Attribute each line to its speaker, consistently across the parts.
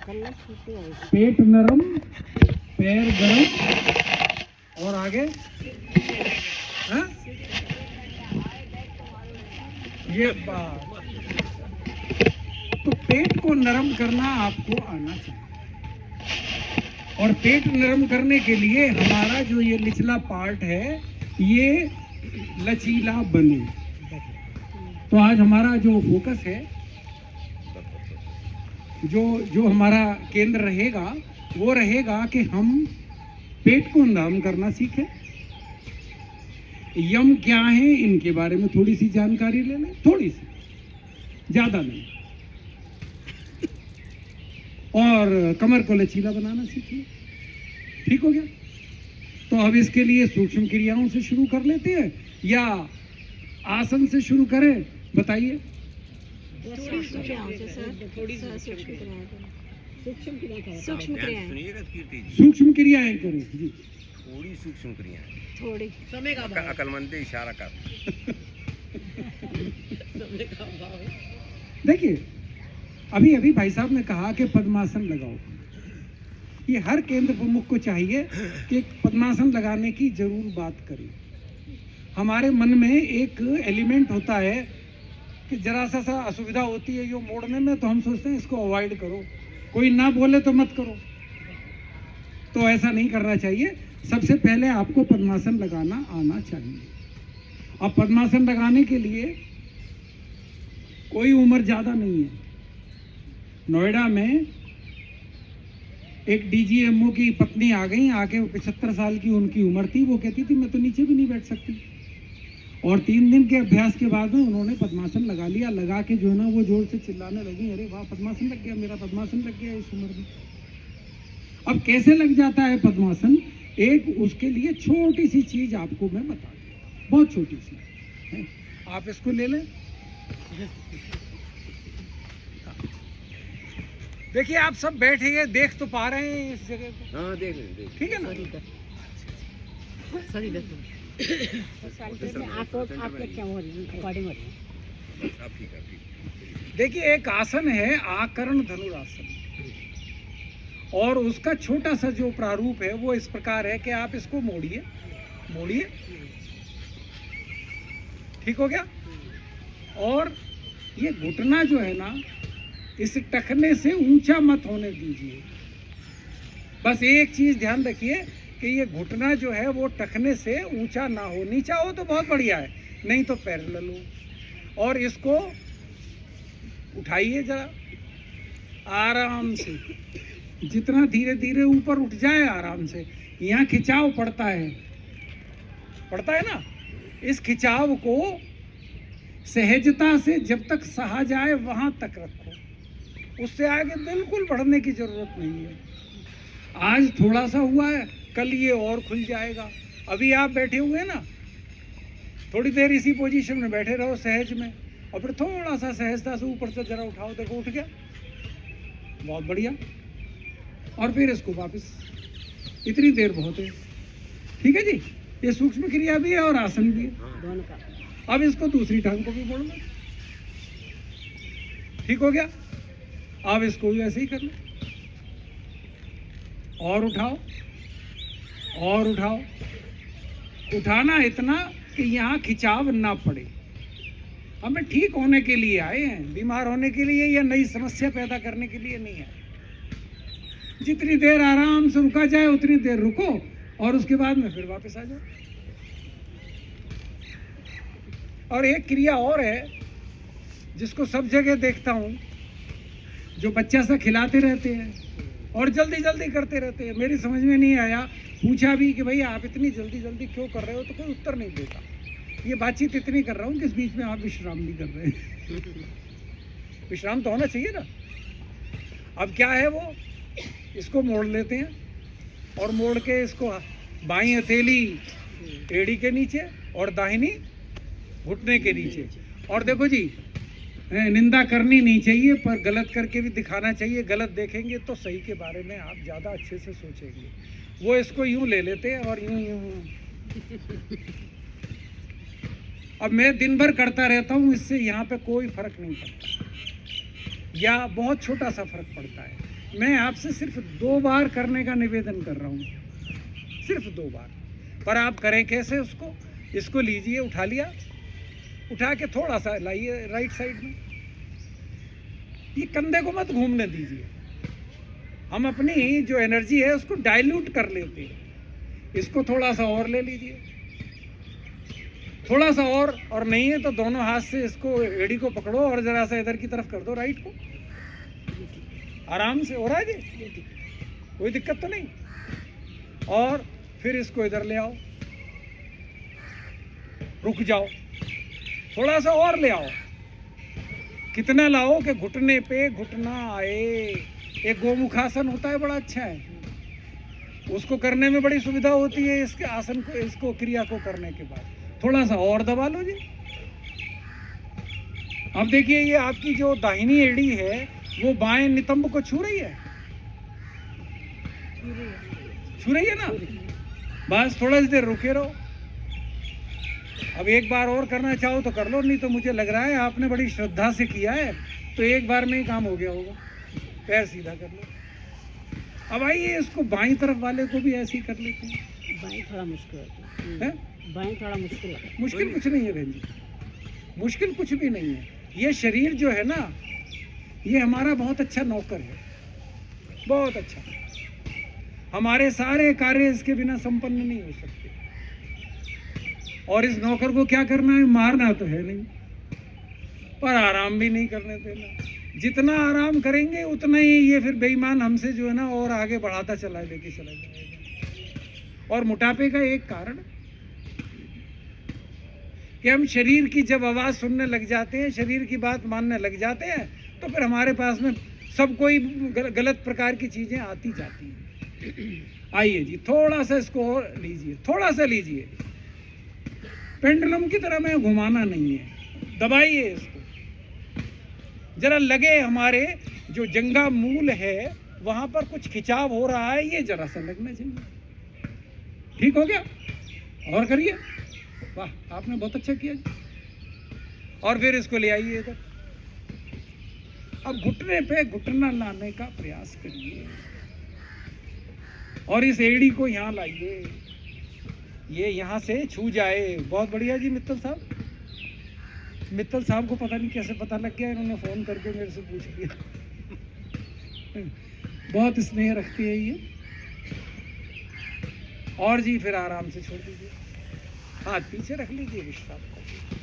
Speaker 1: पेट नरम, पैर गरम और आगे हाँ? ये बात। तो पेट को नरम करना आपको आना चाहिए, और पेट नरम करने के लिए हमारा जो ये निचला पार्ट है ये लचीला बने। तो आज हमारा जो फोकस है, जो हमारा केंद्र रहेगा वो रहेगा कि हम पेट को नरम करना सीखें। यम क्या है इनके बारे में थोड़ी सी जानकारी ले लें, थोड़ी सी, ज्यादा नहीं। और कमर को लचीला बनाना सीखें। ठीक हो गया? तो अब इसके लिए सूक्ष्म क्रियाओं से शुरू कर लेते हैं या आसन से शुरू करें, बताइए। सूक्ष्म क्रियाएं करें जी,
Speaker 2: थोड़ी सूक्ष्म क्रियाएं,
Speaker 3: थोड़ी
Speaker 2: समय का अकलमंदे इशारा कर।
Speaker 1: देखिए अभी भाई साहब ने कहा कि पद्मासन लगाओ। ये हर केंद्र प्रमुख को चाहिए कि पद्मासन लगाने की जरूर बात करें। हमारे मन में एक एलिमेंट होता है कि जरा सा असुविधा होती है यो मोड़ने में, तो हम सोचते हैं इसको अवॉइड करो, कोई ना बोले तो मत करो। तो ऐसा नहीं करना चाहिए। सबसे पहले आपको पद्मासन लगाना आना चाहिए। अब पद्मासन लगाने के लिए कोई उम्र ज़्यादा नहीं है। नोएडा में एक डीजीएमओ की पत्नी आ गई, आके 75 साल की उनकी उम्र थी। वो कहती थी मैं तो नीचे भी नहीं बैठ सकती, और 3 दिन के अभ्यास के बाद में उन्होंने पद्मासन लगा लिया। लगा के जो है ना वो जोर से चिल्लाने लगी, अरे वाह पद्मासन लग गया, मेरा पद्मासन लग गया इस उम्र में। अब कैसे लग जाता है पद्मासन, एक उसके लिए छोटी सी चीज आपको मैं बता दूं, बहुत छोटी सी है। आप इसको ले लें। देखिए आप सब बैठे हैं, देख तो पा रहे हैं इस जगह को।
Speaker 2: हाँ देख लें,
Speaker 1: ठीक है ना? देखिए एक आसन है आकर्ण धनुरासन, और उसका छोटा सा जो प्रारूप है वो इस प्रकार है कि आप इसको मोड़िए, मोड़िए। ठीक हो गया? और ये घुटना जो है ना, इस टखने से ऊंचा मत होने दीजिए। बस एक चीज ध्यान रखिए कि ये घुटना जो है वो टखने से ऊंचा ना हो। नीचा हो तो बहुत बढ़िया है, नहीं तो पैरेलल हो। और इसको उठाइए जरा आराम से, जितना धीरे धीरे ऊपर उठ जाए आराम से। यहाँ खिंचाव पड़ता है ना, इस खिंचाव को सहजता से जब तक सहा जाए वहां तक रखो, उससे आगे बिल्कुल बढ़ने की जरूरत नहीं है। आज थोड़ा सा हुआ है, कल ये और खुल जाएगा। अभी आप बैठे हुए हैं ना, थोड़ी देर इसी पोजीशन में बैठे रहो सहज में, और फिर थोड़ा सा सहजता से ऊपर से जरा उठाओ, देखो उठ गया, बहुत बढ़िया। और फिर इसको वापस, इतनी देर बहुत है। ठीक है जी, ये सूक्ष्म क्रिया भी है और आसन भी है। अब इसको दूसरी टांग को भी मोड़ लो। ठीक हो गया? अब इसको भी ऐसे ही कर लो, और उठाओ और उठाओ। उठाना इतना कि यहाँ खिंचाव ना पड़े। हमें ठीक होने के लिए आए हैं, बीमार होने के लिए या नई समस्या पैदा करने के लिए नहीं है। जितनी देर आराम से रुका जाए उतनी देर रुको, और उसके बाद में फिर वापस आ जाओ। और एक क्रिया और है जिसको सब जगह देखता हूँ, जो बच्चा सा खिलाते रहते हैं और जल्दी जल्दी करते रहते हैं। मेरी समझ में नहीं आया, पूछा भी कि भाई आप इतनी जल्दी जल्दी क्यों कर रहे हो, तो कोई उत्तर नहीं देता। ये बातचीत इतनी कर रहा हूँ कि इस बीच में आप विश्राम नहीं कर रहे हैं। विश्राम तो होना चाहिए ना। अब क्या है, वो इसको मोड़ लेते हैं, और मोड़ के इसको बाईं हथेली एड़ी के नीचे और दाहिनी घुटने के नीचे। और देखो जी, निंदा करनी नहीं चाहिए, पर गलत करके भी दिखाना चाहिए। गलत देखेंगे तो सही के बारे में आप ज़्यादा अच्छे से सोचेंगे। वो इसको यूं ले लेते हैं और यूं यूं। अब मैं दिन भर करता रहता हूँ, इससे यहाँ पे कोई फर्क नहीं पड़ता, या बहुत छोटा सा फर्क पड़ता है। मैं आपसे सिर्फ 2 बार करने का निवेदन कर रहा हूँ, सिर्फ 2 बार। पर आप करें कैसे उसको? इसको लीजिए, उठा लिया, उठा के थोड़ा सा लाइए राइट साइड में, ये कंधे को मत घूमने दीजिए। हम अपनी जो एनर्जी है उसको डाइल्यूट कर लेते हैं। इसको थोड़ा सा और ले लीजिए, थोड़ा सा और नहीं है तो दोनों हाथ से इसको एड़ी को पकड़ो और जरा सा इधर की तरफ कर दो, राइट को। आराम से हो रहा है जी, कोई दिक्कत तो नहीं। और फिर इसको इधर ले आओ, रुक जाओ, थोड़ा सा और ले आओ। कितना लाओ कि घुटने पे घुटना आए। एक गोमुखासन होता है, बड़ा अच्छा है, उसको करने में बड़ी सुविधा होती है। इसके आसन को, इसको क्रिया को करने के बाद थोड़ा सा और दबा लो जी। अब देखिए, ये आपकी जो दाहिनी एड़ी है वो बाएं नितंब को छू रही है, छू रही है ना। बस थोड़ा सी देर रुके रहो। अब एक बार और करना चाहो तो कर लो, नहीं तो मुझे लग रहा है आपने बड़ी श्रद्धा से किया है तो एक बार में ही काम हो गया होगा। पैर सीधा कर लो। अब आइए, इसको बाईं तरफ वाले को भी ऐसे ही कर लेते हैं।
Speaker 3: बाएं थोड़ा मुश्किल
Speaker 1: है,
Speaker 3: बाएं थोड़ा मुश्किल है।
Speaker 1: मुश्किल कुछ नहीं है बहन जी, मुश्किल कुछ भी नहीं है। ये शरीर जो है ना, ये हमारा बहुत अच्छा नौकर है, बहुत अच्छा। हमारे सारे कार्य इसके बिना संपन्न नहीं हो सकते। और इस नौकर को क्या करना है? मारना तो है नहीं, पर आराम भी नहीं करने देना। जितना आराम करेंगे उतना ही ये फिर बेईमान हमसे जो है ना और आगे बढ़ाता चला लेके चला जाएगा। और मोटापे का एक कारण कि हम शरीर की जब आवाज़ सुनने लग जाते हैं, शरीर की बात मानने लग जाते हैं, तो फिर हमारे पास में सब कोई गलत प्रकार की चीज़ें आती जाती हैं। आइए जी, थोड़ा सा इसको और लीजिए, थोड़ा सा लीजिए। पेंडुलम की तरह में घुमाना नहीं है, दबाइए इसको। जरा लगे हमारे जो जंघा मूल है वहां पर कुछ खिंचाव हो रहा है, ये जरा सा लगना चाहिए। ठीक हो गया? और करिए। वाह, आपने बहुत अच्छा किया जी। और फिर इसको ले आइए इधर। अब घुटने पे घुटना लाने का प्रयास करिए और इस एड़ी को यहाँ लाइए, ये यहाँ से छू जाए। बहुत बढ़िया जी मित्तल साहब। मित्तल साहब को पता नहीं कैसे पता लग गया, इन्होंने फ़ोन करके मेरे से पूछ लिया। बहुत स्नेह रखती है ये। और जी फिर आराम से छोड़ दीजिए, हाथ पीछे रख लीजिए, विश्राम करिए।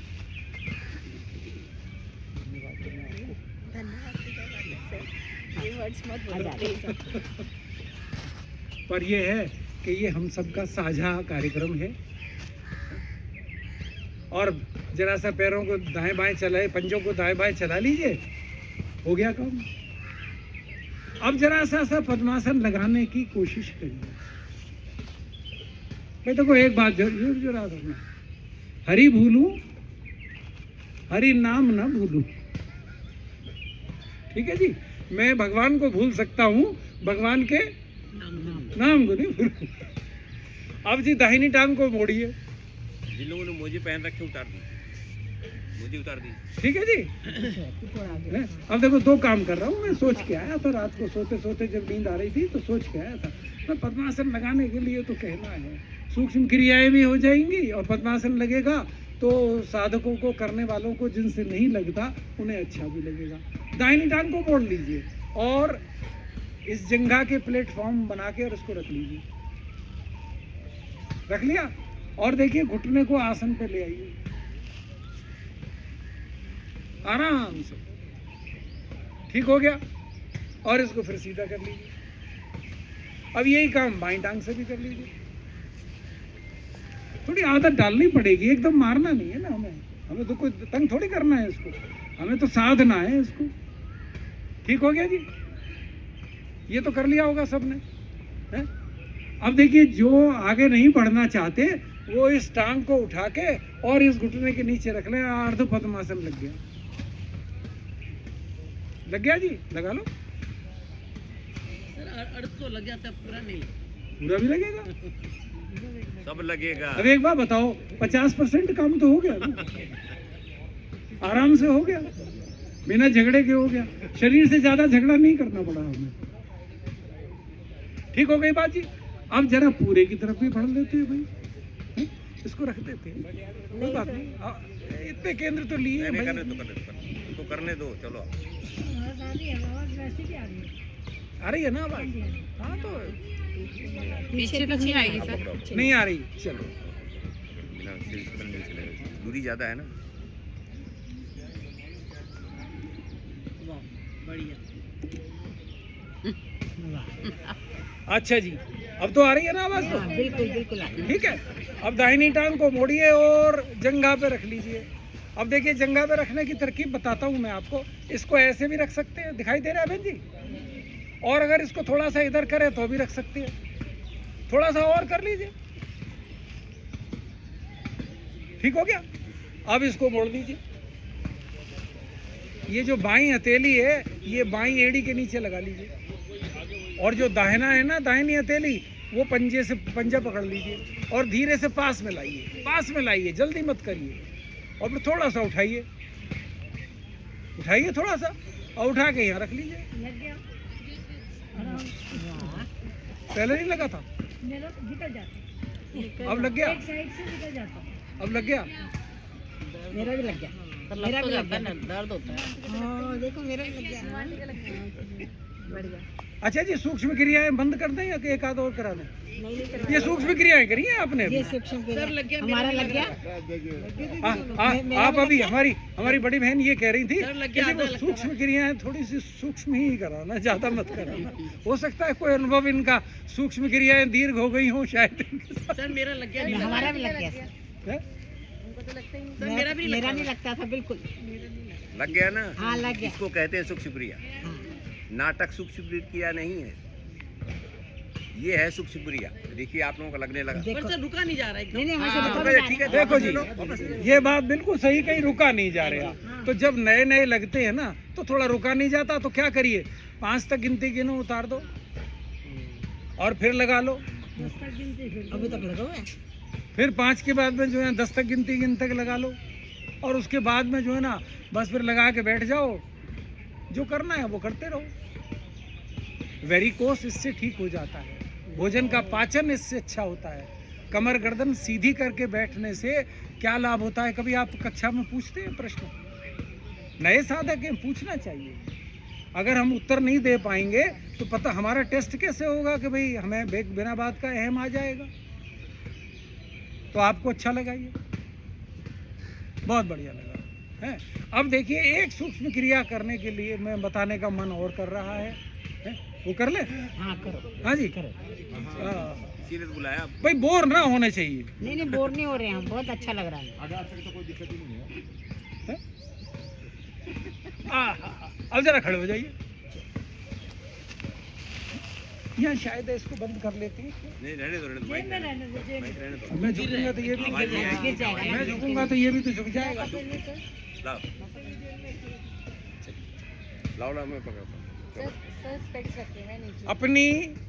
Speaker 1: पर ये है कि ये हम सबका साझा कार्यक्रम है। और जरा सा पैरों को दाएं बाएं चलाए, पंजों को दाएं बाएं चला लीजिए, हो गया काम। अब जरा सा पद्मासन लगाने की कोशिश करिए। मैं देखो एक बात जरूर जरा रखना, हरि भूलूं हरि नाम ना भूलूं। ठीक है जी, मैं भगवान को भूल सकता हूँ, भगवान के नाम को नहीं भूलूं। अब जी दाहिनी टांग को मोड़िए।
Speaker 2: जिन लोगों ने मोजे पहन रखे उतार दी, मोजे उतार दी।
Speaker 1: ठीक है जी। अब देखो 2 काम कर रहा हूँ मैं। सोच के आया था रात को सोते सोते, जब नींद आ रही थी तो सोच के आया था मैं पद्मासन लगाने के लिए तो कहना है, सूक्ष्म क्रियाएं भी हो जाएंगी और पद्मासन लगेगा तो साधकों को, करने वालों को जिनसे नहीं लगता उन्हें अच्छा भी लगेगा। दाहिनी टांग को मोड़ लीजिए और इस जंघा के प्लेटफॉर्म बना के और इसको रख लीजिए। रख लिया? और देखिए घुटने को आसन पे ले आइए आराम से। ठीक हो गया? और इसको फिर सीधा कर लीजिए। अब यही काम बाईं टांग से भी कर लीजिए। थोड़ी आदत डालनी पड़ेगी, एकदम मारना नहीं है ना हमें तो कोई तंग थोड़ी करना है इसको, हमें तो साधना है इसको। ठीक हो गया जी? ये तो कर लिया होगा सबने, है? अब देखिए, जो आगे नहीं बढ़ना चाहते वो इस टांग को उठा के और इस घुटने के नीचे रख लें। अर्ध पद्मासन लग गया। लग गया जी? लगा लो।
Speaker 3: अर्ध तो लग जाता है, पूरा नहीं।
Speaker 1: पूरा भी लगेगा,
Speaker 2: सब लगेगा।
Speaker 1: अब एक बार बताओ, 50% काम तो हो गया ना, आराम से हो गया, बिना झगड़े के हो गया। शरीर से ज्यादा झगड़ा नहीं करना पड़ा हमें। ठीक हो गई बात जी। अब जरा पूरे की तरफ भी बढ़ लेते हैं भाई, हैं? इसको रख देते हैं, कोई बात नहीं। इतने केंद्र तो लिए
Speaker 2: नहीं
Speaker 1: भाई।
Speaker 2: करने दो, उनको करने दो, चलो।
Speaker 1: आ रही है ना आवाज? हाँ तो
Speaker 3: पीछे पीछे आएगी सर।
Speaker 2: पकड़ो,
Speaker 1: नहीं आ रही, चलो।
Speaker 2: बिना सिर से नहीं चलेगा, दूरी ज़्यादा है ना।
Speaker 3: वाह बढ़िया।
Speaker 1: अच्छा जी, अब तो आ रही है ना आवाज? तो
Speaker 3: बिल्कुल बिल्कुल आ रही है।
Speaker 1: ठीक है। अब दाहिनी टांग को मोड़िए और जंघा पे रख लीजिए। अब देखिए जंघा पे रखने की तरकीब बताता हूँ मैं आपको। इसको ऐसे भी रख सकते हैं, दिखाई दे रहा है बहन जी? और अगर इसको थोड़ा सा इधर करें तो भी रख सकते हैं। थोड़ा सा और कर लीजिए, ठीक हो गया। अब इसको मोड़ दीजिए। ये जो बाईं हथेली है ये बाईं एड़ी के नीचे लगा लीजिए, और जो दाहिना है ना दाहिनी हथेली वो पंजे से पंजा पकड़ लीजिए और धीरे से पास में लाइए, पास में लाइए, जल्दी मत करिए। और फिर थोड़ा सा उठाइए, उठाइए थोड़ा सा, और उठा के यहाँ रख लीजिए। पहले नहीं लगा था, अब लग गया, अब लग गया।
Speaker 3: मेरा भी लग गया, मेरा भी लग गया, दर्द होता है। हाँ देखो मेरा भी लग गया, बढ़िया।
Speaker 1: अच्छा जी, सूक्ष्म क्रियाएं बंद कर दें या कि एक आध और करा दें?
Speaker 3: नहीं
Speaker 1: ये सूक्ष्म क्रियाएं करी हैं आपने अभी?
Speaker 3: ये सूक्ष्म क्रिया हमारा लग गया।
Speaker 1: आप अभी हमारी बड़ी बहन ये कह रही थी कि देखो सूक्ष्म क्रियाएं थोड़ी सी सूक्ष्म ही कराना, ज्यादा मत कराना। हो सकता है कोई अनुभव इनका सूक्ष्म क्रियाएं दीर्घ हो गई हो शायद।
Speaker 3: सर मेरा लग गया, हमारा भी लग गया सर। मेरा नहीं लगता था बिल्कुल।
Speaker 2: लग गया ना?
Speaker 3: हाँ लग गया।
Speaker 2: इसको कहते हैं सूक्ष्म क्रिया। नाटक सूक्ष्म क्रिया नहीं है, ये है सूक्ष्म क्रिया। देखिए आप लोगों का लगने लगा।
Speaker 3: पर सर रुका नहीं जा रहा है। नहीं नहीं
Speaker 2: ठीक है,
Speaker 1: देखो जी, ये बात बिल्कुल सही, कहीं रुका नहीं जा रहा। तो जब नए नए लगते हैं ना तो थोड़ा रुका नहीं जाता, तो क्या करिए, 5 तक गिनती गिनो, उतार दो और फिर लगा लो।
Speaker 3: अभी तक लगा हुआ है।
Speaker 1: फिर 5 के बाद में जो है 10 तक गिनती गिन तक लगा लो, और उसके बाद में जो है ना बस फिर लगा के बैठ जाओ, जो करना है वो करते रहो। वेरिकोस इससे ठीक हो जाता है, भोजन का पाचन इससे अच्छा होता है। कमर गर्दन सीधी करके बैठने से क्या लाभ होता है, कभी आप कक्षा में पूछते हैं प्रश्न? नए साधक हैं, पूछना चाहिए। अगर हम उत्तर नहीं दे पाएंगे तो पता हमारा टेस्ट कैसे होगा कि भाई हमें बिना बात का अहम आ जाएगा। तो आपको अच्छा लगा, ये बहुत बढ़िया लगा है। अब देखिए एक सूक्ष्म क्रिया करने के लिए मैं बताने का मन और कर रहा है, वो कर ले।
Speaker 3: हाँ करो।
Speaker 1: हाँ जी
Speaker 3: करो।
Speaker 2: इसीलिए तो बुलाया।
Speaker 1: भाई बोर ना होने चाहिए।
Speaker 3: नहीं नहीं बोर नहीं हो रहे हैं, बहुत अच्छा लग रहा है।
Speaker 1: अब जरा खड़े हो जाइए। यहाँ शायद इसको बंद कर लेते हैं।
Speaker 2: नहीं रहने दो, माइक रहने दो।
Speaker 1: मैं झुकूंगा तो ये भी
Speaker 2: आवाज नहीं आएगी।
Speaker 1: मैं झुकूंगा तो ये भी तो झुक जाएगा।
Speaker 2: लाओ लाओ, मैं पकड़ता हूँ।
Speaker 1: अपनी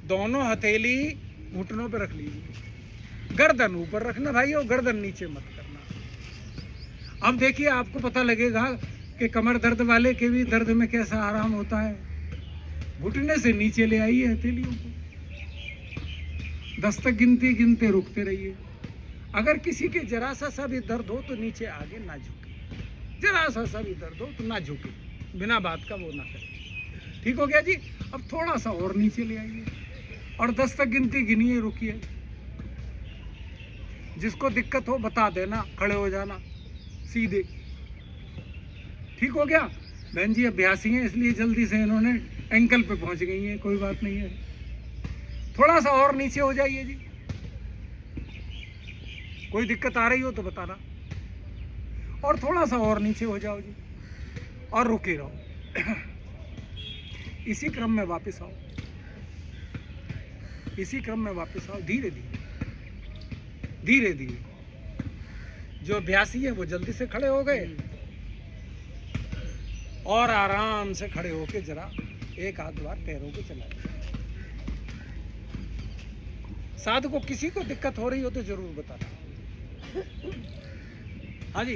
Speaker 1: दोनों हथेली घुटनों पे रख लीजिए, गर्दन ऊपर रखना भाई, और गर्दन नीचे मत करना। अब देखिए आपको पता लगेगा कि कमर दर्द वाले के भी दर्द में कैसा आराम होता है। घुटने से नीचे ले आइए हथेलियों को, 10 तक गिनती गिनते रुकते रहिए। अगर किसी के जरा सा भी दर्द हो तो नीचे आगे ना झुके, जरा सा भी दर्द हो तो ना झुके, बिना बात का वो ना करे। ठीक हो गया जी। अब थोड़ा सा और नीचे ले आइए और 10 तक गिनती गिनिए, रुकिए। जिसको दिक्कत हो बता देना, खड़े हो जाना सीधे। ठीक हो गया। बहन जी अभ्यासी हैं इसलिए जल्दी से इन्होंने एंकल पे पहुंच गई हैं, कोई बात नहीं है। थोड़ा सा और नीचे हो जाइए जी, कोई दिक्कत आ रही हो तो बताना। और थोड़ा सा और नीचे हो जाओ जी, और रुके रहो। इसी क्रम में वापस आओ, इसी क्रम में वापस आओ, धीरे धीरे धीरे धीरे। जो अभ्यासी है वो जल्दी से खड़े हो गए, और आराम से खड़े होके जरा एक आध बार पैरों को चलाओ। साधु को किसी को दिक्कत हो रही हो तो जरूर बताना। हाँ जी,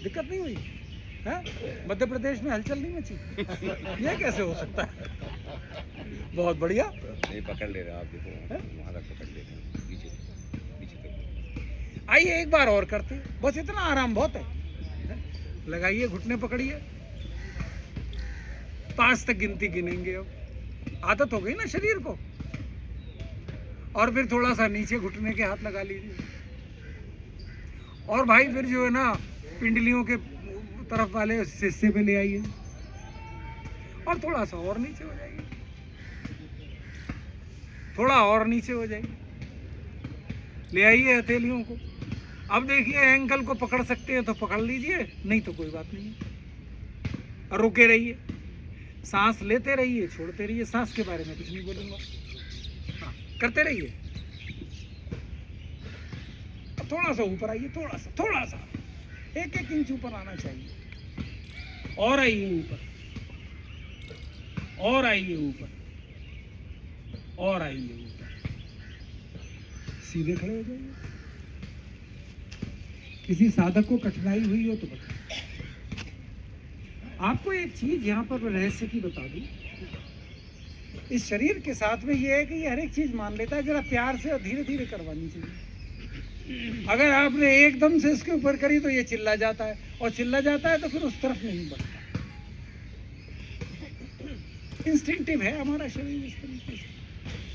Speaker 1: दिक्कत नहीं हुई है? मध्य प्रदेश में हलचल नहीं मची? ये कैसे हो सकता है? बहुत बढ़िया।
Speaker 2: नहीं पकड़ ले रहा आप देखो वहाँ तक पकड़ ले रहे पीछे पीछे तक।
Speaker 1: आइए एक बार और करते हैं, बस इतना आराम बहुत है। लगाइए, घुटने पकड़िए, 5 तक गिनती गिनेंगे। अब आदत हो गई ना शरीर को। और फिर थोड़ा सा नीचे घुटने के हाथ लगा लीजिए। और भाई फिर जो है ना पिंडलियों के तरफ वाले हिस्से पे ले आइए और थोड़ा सा और नीचे हो जाइए, थोड़ा और नीचे हो जाइए, ले आइए हथेलियों को। अब देखिए एंकल को पकड़ सकते हैं तो पकड़ लीजिए, नहीं तो कोई बात नहीं। और रुके रहिए, सांस लेते रहिए, छोड़ते रहिए। सांस के बारे में कुछ नहीं बोलूंगा, हाँ करते रहिए। अब थोड़ा सा ऊपर आइए, थोड़ा सा 1-1 इंच ऊपर आना चाहिए। और आइए ऊपर, और आइए ऊपर, और आइए ऊपर। सीधे खड़े हो जाइए। किसी साधक को कठिनाई हुई हो तो बताइए। आपको एक चीज यहाँ पर रहस्य की बता दूं, इस शरीर के साथ में ये है कि ये हर एक चीज मान लेता है। जरा प्यार से और धीरे धीरे करवानी चाहिए। अगर आपने एकदम से इसके ऊपर करी तो ये चिल्ला जाता है, और चिल्ला जाता है तो फिर उस तरफ नहीं बढ़ता। इंस्टिंक्टिव है हमारा शरीर इस तरीके से।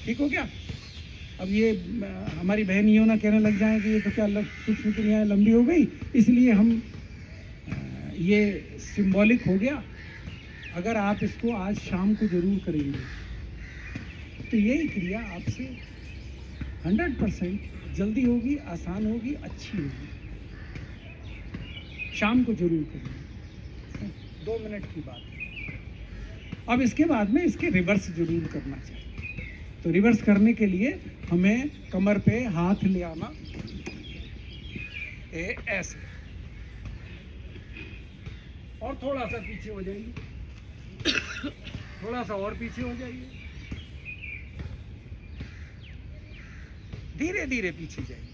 Speaker 1: ठीक हो गया? अब ये हमारी बहन यूँ ना कहने लग जाए कि ये तो क्या सूक्ष्म क्रियाएं लंबी हो गई, इसलिए हम ये सिंबॉलिक हो गया। अगर आप इसको आज शाम को जरूर करेंगे तो यही क्रिया आपसे 100% जल्दी होगी, आसान होगी, अच्छी होगी। शाम को जरूर करेंगे, 2 मिनट की बात है। अब इसके बाद में इसके रिवर्स जरूर करना चाहिए। तो रिवर्स करने के लिए हमें कमर पे हाथ ले आना, ऐसे, और थोड़ा सा पीछे हो जाइए, थोड़ा सा और पीछे हो जाइए, धीरे धीरे पीछे जाइए।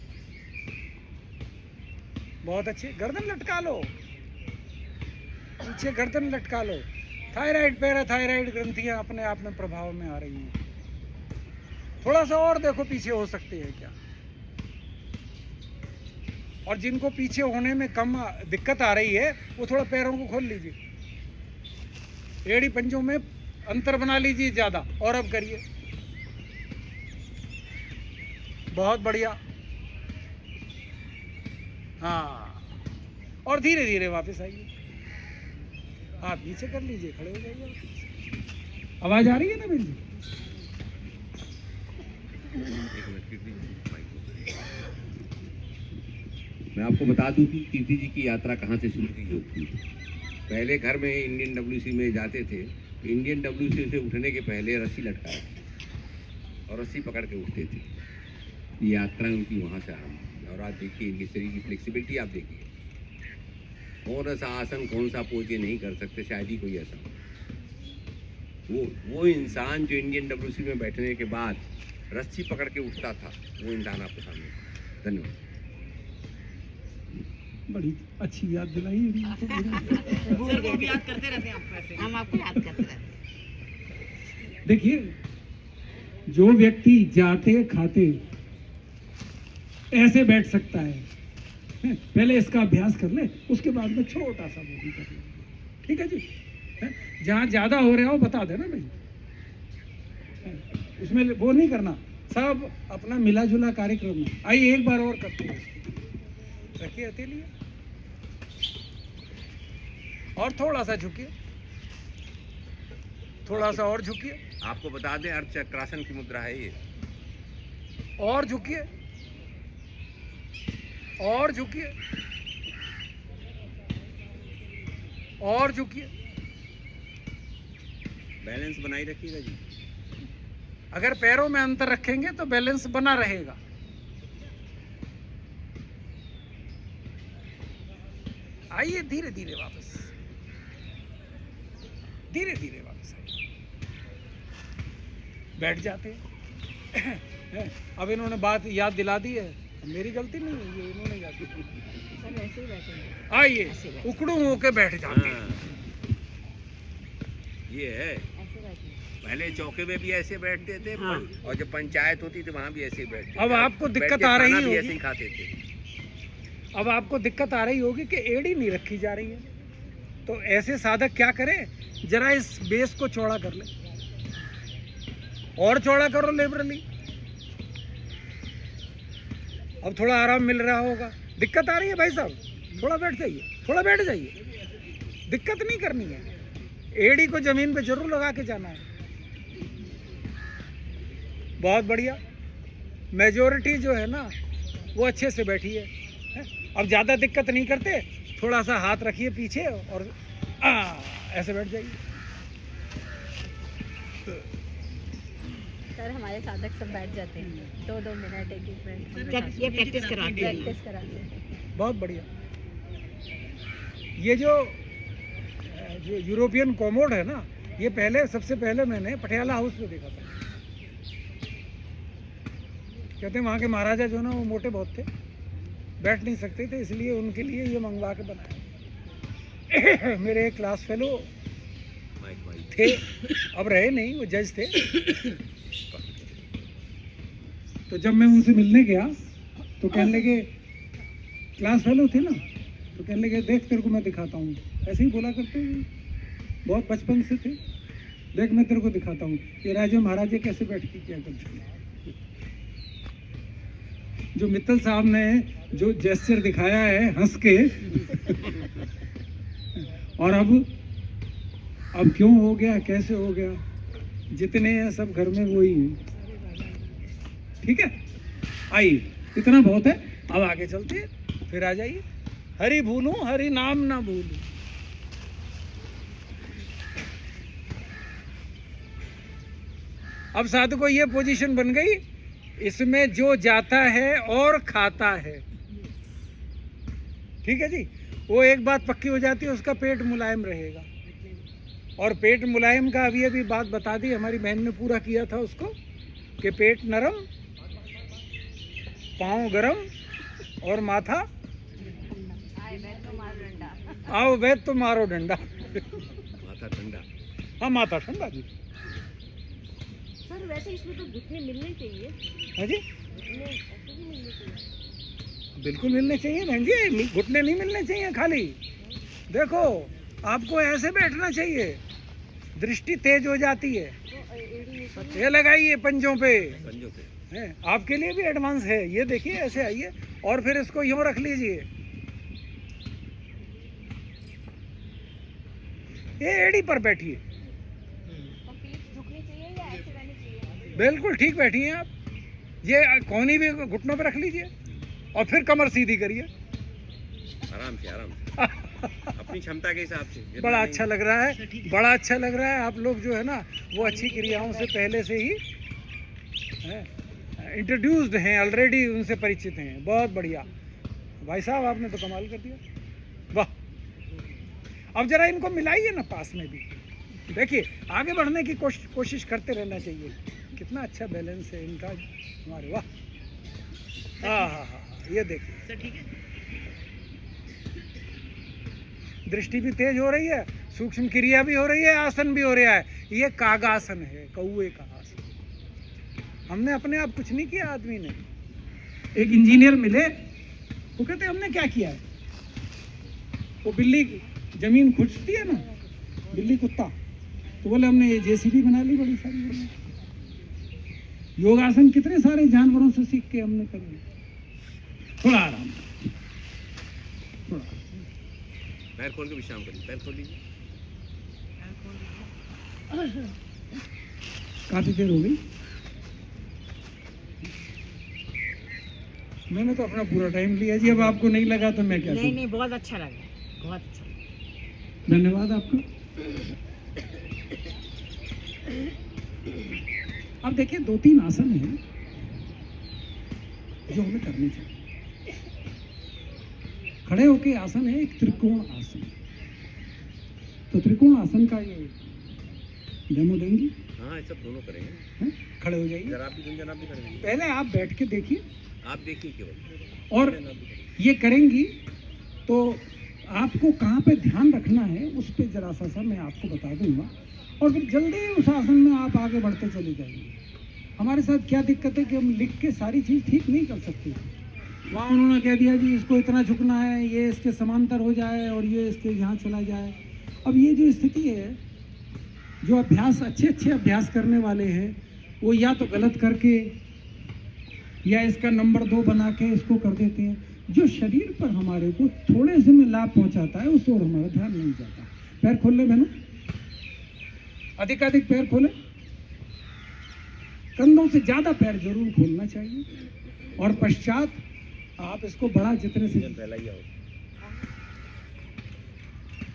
Speaker 1: बहुत अच्छे। गर्दन लटका लो, पीछे गर्दन लटका लो। थायराइड, पैराथायराइड ग्रंथियां अपने आप में प्रभाव में आ रही हैं। थोड़ा सा और देखो पीछे हो सकते हैं क्या। और जिनको पीछे होने में कम दिक्कत आ रही है वो थोड़ा पैरों को खोल लीजिए, एड़ी पंजों में अंतर बना लीजिए ज्यादा। और अब करिए, बहुत बढ़िया। हाँ, और धीरे धीरे वापस आइए, हाथ नीचे कर लीजिए, खड़े हो जाइए। आवाज आ रही है ना मेरी?
Speaker 2: मैं आपको बता दूं कि कीर्ति जी की यात्रा कहाँ से शुरू की होती थी। पहले घर में इंडियन डब्ल्यूसी में जाते थे, इंडियन डब्ल्यूसी से उठने के पहले रस्सी लटकाए और रस्सी पकड़ के उठते थे। ये यात्रा उनकी वहाँ से आरम्भ हुई। और आप देखिए इनके शरीर की फ्लेक्सिबिलिटी, आप देखिए कौन सा आसन, कौन सा पोज ये नहीं कर सकते, शायद ही कोई ऐसा। वो इंसान जो इंडियन डब्ल्यूसी में बैठने के बाद रस्सी पकड़ के उठता था, वो इंसान आपके सामने। धन्यवाद।
Speaker 1: बड़ी अच्छी याद दिलाई।
Speaker 3: याद करते रहते हैं आप, हम आपको याद करते रहते हैं।
Speaker 1: देखिए, जो व्यक्ति जाते खाते ऐसे बैठ सकता है, पहले इसका अभ्यास कर ले, उसके बाद में छोटा सा वो भी कर ले। ठीक है जी? जहाँ ज्यादा हो रहा हो बता देना भाई, उसमें वो नहीं करना, सब अपना मिला जुला कार्यक्रम है। आइए एक बार और करते हैं। रखिए हथेली और थोड़ा सा झुकिए, थोड़ा सा और झुकिए।
Speaker 2: आपको बता दें अर्ध चक्रासन की मुद्रा है ये।
Speaker 1: और झुकिए, और झुकिए, और झुकिए।
Speaker 2: बैलेंस बनाई रखिएगा जी।
Speaker 1: अगर पैरों में अंतर रखेंगे तो बैलेंस बना रहेगा। आइए धीरे धीरे वापस, धीरे धीरे वापस आइए। बैठ जाते हैं। अब इन्होंने बात याद दिला दी है, मेरी गलती नहीं है, ये इन्होंने याद दिला दी।
Speaker 3: ऐसे ही बैठेंगे।
Speaker 1: आइए उकड़ू होके बैठ जाते हैं।
Speaker 2: ये है
Speaker 3: ऐसे बैठेंगे।
Speaker 2: पहले चौके में भी ऐसे बैठते थे
Speaker 3: हाँ।
Speaker 2: और जब पंचायत होती थी वहाँ भी ऐसे ही बैठते
Speaker 1: अब
Speaker 2: थे।
Speaker 1: आपको
Speaker 2: बैठ
Speaker 1: दिक्कत
Speaker 2: के
Speaker 1: आ रही
Speaker 2: खाना भी
Speaker 1: होगी।
Speaker 2: ऐसे ही खाते थे।
Speaker 1: अब आपको दिक्कत आ रही होगी कि एड़ी नहीं रखी जा रही है, तो ऐसे साधक क्या करें, जरा इस बेस को चौड़ा कर ले, और चौड़ा करो लेबरली। अब थोड़ा आराम मिल रहा होगा। दिक्कत आ रही है भाई साहब, थोड़ा बैठ जाइए, थोड़ा बैठ जाइए, दिक्कत नहीं करनी है। एड़ी को जमीन पे जरूर लगा के जाना है। बहुत बढ़िया, मेजोरिटी जो है ना वो अच्छे से बैठी है। अब ज़्यादा दिक्कत नहीं करते, थोड़ा सा हाथ रखिए पीछे और ऐसे बैठ जाइए।
Speaker 4: सर हमारे साधक सब बैठ जाते हैं 2-2 मिनट, 1-1 मिनट
Speaker 3: ये प्रैक्टिस कराते हैं।
Speaker 4: प्रैक्टिस कराते हैं।
Speaker 1: बहुत बढ़िया। ये जो यूरोपियन कॉमोड है ना, ये पहले सबसे पहले मैंने पटियाला हाउस में देखा था। कहते हैं वहाँ के महाराजा जो ना वो मोटे बहुत थे, बैठ नहीं सकते थे, इसलिए उनके लिए ये मंगवा के बनाया। मेरे एक क्लास फेलो थे, अब रहे नहीं, वो जज थे। तो जब मैं उनसे मिलने गया तो कहने लगे, क्लास फेलो थे ना, तो कहने लगे देख तेरे को मैं दिखाता हूँ। ऐसे ही बोला करते हैं, बहुत बचपन से थे। देख मैं तेरे को दिखाता हूँ ये राजे महाराजे कैसे बैठ के क्या करते हैं। जो मित्तल साहब ने जो जेस्चर दिखाया है हंस के और अब क्यों हो गया, कैसे हो गया, जितने हैं सब घर में वही हैं। ठीक है, आइए, इतना बहुत है। अब आगे चलते हैं, फिर आ जाइए। हरि भूलूं हरि नाम ना भूलूं। अब साधु को ये पोजीशन बन गई, इसमें जो जाता है और खाता है। ठीक है जी, वो एक बात पक्की हो जाती है, उसका पेट मुलायम रहेगा। और पेट मुलायम का अभी बात बता दी, हमारी बहन ने पूरा किया था उसको, कि पेट नरम, पाँव गरम और माथा आओ वैद तो मारो डंडा।
Speaker 2: माथा ठंडा।
Speaker 1: हाँ माथा ठंडा जी।
Speaker 4: सर वैसे इसमें तो घुटने मिलने चाहिए।
Speaker 1: हाँ जी,
Speaker 4: घुटने ऐसे भी मिलने चाहिए।
Speaker 1: बिल्कुल मिलने चाहिए बहन जी, घुटने नहीं मिलने चाहिए खाली। देखो आपको ऐसे बैठना चाहिए, दृष्टि तेज हो जाती है। ये लगाइए पंजों पे,
Speaker 2: पंजों पे।
Speaker 1: है आपके लिए भी एडवांस है। ये देखिए, ऐसे आइए और फिर इसको यूं रख लीजिए। ये एड़ी पर बैठिए,
Speaker 4: तो पीठ झुकनी चाहिए या ऐसे रहनी चाहिए?
Speaker 1: बिल्कुल ठीक बैठिए आप। ये कोहनी भी घुटनों पे रख लीजिए और फिर कमर सीधी करिए।
Speaker 2: आराम से आराम से अपनी क्षमता के हिसाब से। जितना
Speaker 1: बड़ा
Speaker 2: नहीं-
Speaker 1: अच्छा लग रहा है, बड़ा अच्छा लग रहा है। आप लोग जो है ना वो अच्छी क्रियाओं से पहले से ही इंट्रोड्यूस्ड हैं, ऑलरेडी उनसे परिचित हैं। बहुत बढ़िया भाई साहब, आपने तो कमाल कर दिया, वाह। अब जरा इनको मिलाइए ना पास में भी। देखिए आगे बढ़ने की कोशिश करते रहना चाहिए। कितना अच्छा बैलेंस है इनका, हमारे वाह। हाँ हाँ हाँ, ये देखिए
Speaker 3: ठीक है।
Speaker 1: दृष्टि भी तेज हो रही है, सूक्ष्म क्रिया भी हो रही है, आसन भी हो रहा है। ये कागासन है, कौए का आसन। हमने अपने आप कुछ नहीं किया। आदमी ने, एक इंजीनियर मिले, वो कहते हमने क्या किया है, वो बिल्ली जमीन खुजती है ना, बिल्ली कुत्ता, तो बोले हमने ये जेसीबी बना ली बड़ी सारी। योगासन कितने सारे जानवरों से सीख के हमने कर लिया। थोड़ा आराम, थोड़ा
Speaker 2: पैर खोल के विश्राम करिए, पैर खोल लीजिए।
Speaker 1: काफी देर हो गई, मैंने तो अपना पूरा टाइम लिया जी। अब आपको नहीं लगा तो मैं क्या
Speaker 3: नहीं
Speaker 1: करूं?
Speaker 3: नहीं, बहुत अच्छा लगा, बहुत अच्छा लगा।
Speaker 1: धन्यवाद आपका। अब देखिए 2-3 आसन हैं जो हमें करने चाहिए। खड़े होके आसन है एक त्रिकोण आसन। तो त्रिकोण आसन का ये डेमो देंगी?
Speaker 2: हाँ ये सब दोनों करेंगे।
Speaker 1: हैं? खड़े हो जाइए।
Speaker 2: जरा आप भी गुंजन, आप भी करेंगे।
Speaker 1: पहले आप बैठ के देखिए
Speaker 2: आप देखिए केवल।
Speaker 1: और ये करेंगी तो आपको कहाँ पे ध्यान रखना है उस पे जरा सा मैं आपको बता दूंगा। और फिर जल्दी उस आसन में आप आगे बढ़ते चले जाएंगे। हमारे साथ क्या दिक्कत है कि हम लिख के सारी चीज़ ठीक नहीं कर सकते। वहाँ उन्होंने कह दिया जी इसको इतना झुकना है, ये इसके समांतर हो जाए और ये इसके यहाँ चला जाए। अब ये जो स्थिति है, जो अभ्यास अच्छे अभ्यास करने वाले हैं वो या तो गलत करके या इसका नंबर 2 बना के इसको कर देते हैं। जो शरीर पर हमारे को थोड़े से में लाभ पहुंचाता है उस ओर हमारा ध्यान नहीं जाता। पैर खोल ले बहनों, अधिक पैर खोले, कंधों से ज्यादा पैर जरूर खोलना चाहिए। और पश्चात आप इसको बड़ा जितने से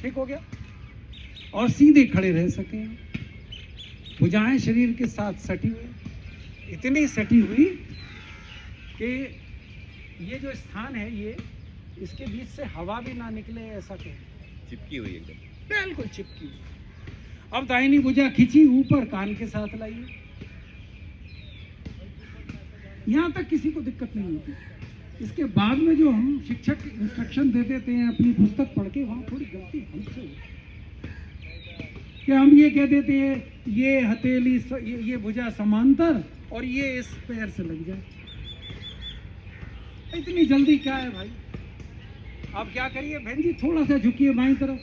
Speaker 1: ठीक हो गया और सीधे खड़े रह सके। भुजाएं शरीर के साथ सटी हुई, इतनी सटी हुई कि ये जो स्थान है ये इसके बीच से हवा भी ना निकले, ऐसा कहें
Speaker 2: चिपकी हुई एकदम,
Speaker 1: बिल्कुल चिपकी हुई। अब दाहिनी भुजा खींची ऊपर, कान के साथ लाइए। यहाँ तक किसी को दिक्कत नहीं होती। इसके बाद में जो हम शिक्षक इंस्ट्रक्शन दे देते हैं अपनी पुस्तक पढ़ के, वहाँ थोड़ी गलती हमसे होती है कि हम ये कह देते हैं ये हथेली ये भुजा समांतर और ये इस पैर से लग जाए। इतनी जल्दी क्या है भाई? आप क्या करिए बहन जी, थोड़ा सा झुकिए बाईं तरफ।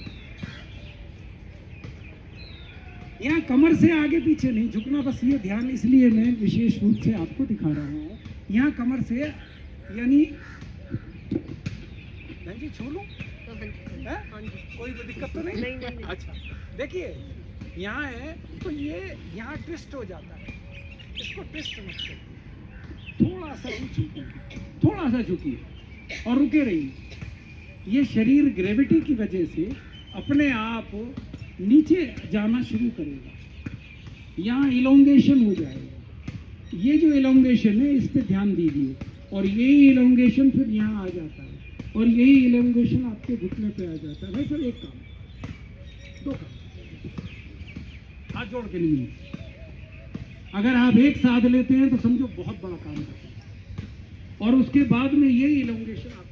Speaker 1: यहाँ कमर से आगे पीछे नहीं झुकना, बस ये ध्यान, इसलिए मैं विशेष रूप से आपको दिखा रहा हूँ। यहाँ कमर से यानी बहन जी छू लूं? कोई दिक्कत तो नहीं? अच्छा देखिए, यहाँ है तो ये यहाँ ट्विस्ट हो जाता है, इसको ट्विस्ट मत करिए, थोड़ा सा झुकिए, थोड़ा सा झुकिए और रुके रहिए। ये शरीर ग्रेविटी की वजह से अपने आप नीचे जाना शुरू करेगा, यहाँ इलोंगेशन हो जाएगा। ये जो इलोंगेशन है इस पे ध्यान दीजिए और यही इलोंगेशन फिर यहाँ आ जाता है और यही इलोंगेशन आपके घुटने पे आ जाता है। भाई सर एक काम, 2 काम, हाथ जोड़ के नहीं, अगर आप एक साथ लेते हैं तो समझो बहुत बड़ा काम करते हैं और उसके बाद में यही इलोंगेशन आपके।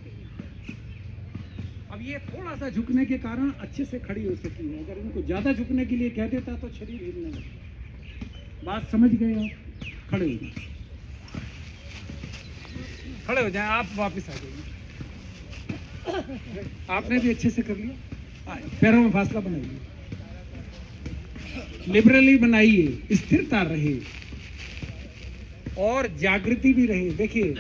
Speaker 1: अब ये थोड़ा सा झुकने के कारण अच्छे से खड़ी हो सकी है, अगर इनको ज्यादा झुकने के लिए कह देता तो शरीर हिलने लगता। बात समझ गए आप? खड़े हो जाए, खड़े हो जाए, आप वापस आ जाइए। आपने भी अच्छे से कर लिया। पैरों में फासला बनाइए, लिबरली बनाइए, स्थिरता रहे और जागृति भी रहे। देखिए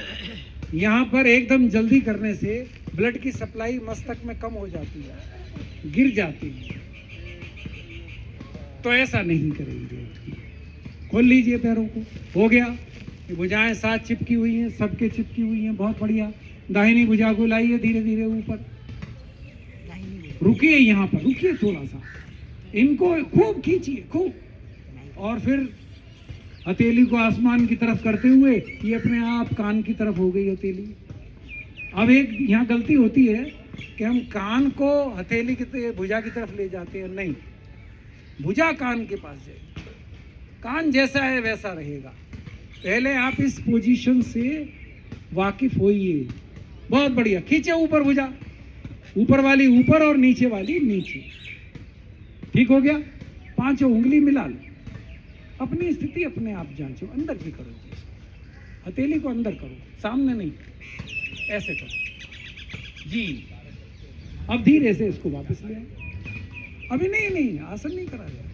Speaker 1: यहाँ पर एकदम जल्दी करने से ब्लड की सप्लाई मस्तक में कम हो जाती है, गिर जाती है, तो ऐसा नहीं करेंगे। खोल लीजिए पैरों को, हो गया। भुजाएं साथ चिपकी हुई हैं, सबके चिपकी हुई हैं, बहुत बढ़िया। दाहिनी भुजा को लाइए धीरे धीरे ऊपर, रुकिए यहाँ पर, रुकिए थोड़ा सा, इनको खूब खींचिए खूब, और फिर हथेली को आसमान की तरफ करते हुए ये अपने आप कान की तरफ हो गई हथेली। अब एक यहाँ गलती होती है कि हम कान को हथेली की भुजा की तरफ ले जाते हैं, नहीं, भुजा कान के पास जाए, कान जैसा है वैसा रहेगा। पहले आप इस पोजीशन से वाकिफ होइए। बहुत बढ़िया, खींचे ऊपर भुजा, ऊपर वाली ऊपर और नीचे वाली नीचे। ठीक हो गया? 5 उंगली मिला लो, अपनी स्थिति अपने आप जांचो, अंदर की करो जी, हथेली को अंदर करो, सामने नहीं, ऐसे करो जी। अब धीरे से इसको वापस ले आए, अभी नहीं आसन नहीं करा जाए,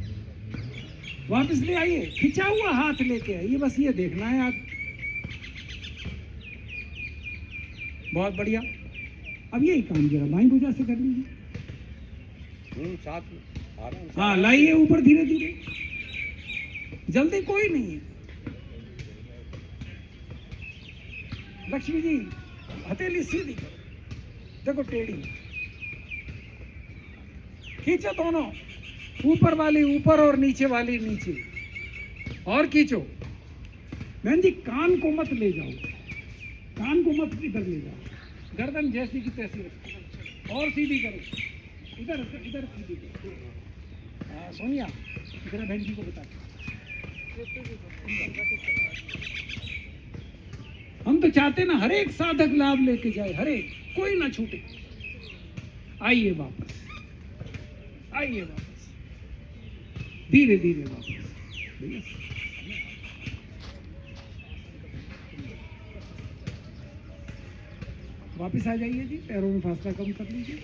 Speaker 1: वापस ले आइए, खिंचा हुआ हाथ लेके आइए, बस ये देखना है आप। बहुत बढ़िया। अब यही काम जरा बाईं भुजा से कर लीजिए,
Speaker 2: साथ
Speaker 1: हाँ लाइए ऊपर धीरे धीरे, जल्दी कोई नहीं है। लक्ष्मी जी हथेली सीधी करो, देखो टेढ़ी, खींचो दोनों, ऊपर वाली ऊपर और नीचे वाली नीचे, और खींचो। बहन जी कान को मत ले जाओ, कान को मत इधर ले जाओ, गर्दन जैसी की तैसी रखो और सीधी करो, इधर इधर सीधी करो। सोनिया जरा बहन जी को बता, हम तो चाहते ना हर एक साधक लाभ लेके जाए, हर एक, कोई ना छूटे। आइए वापस, आइए वापस, धीरे धीरे वापस भैया। वापस आ जाइए जी, पैरों में फासला कम कर लीजिए,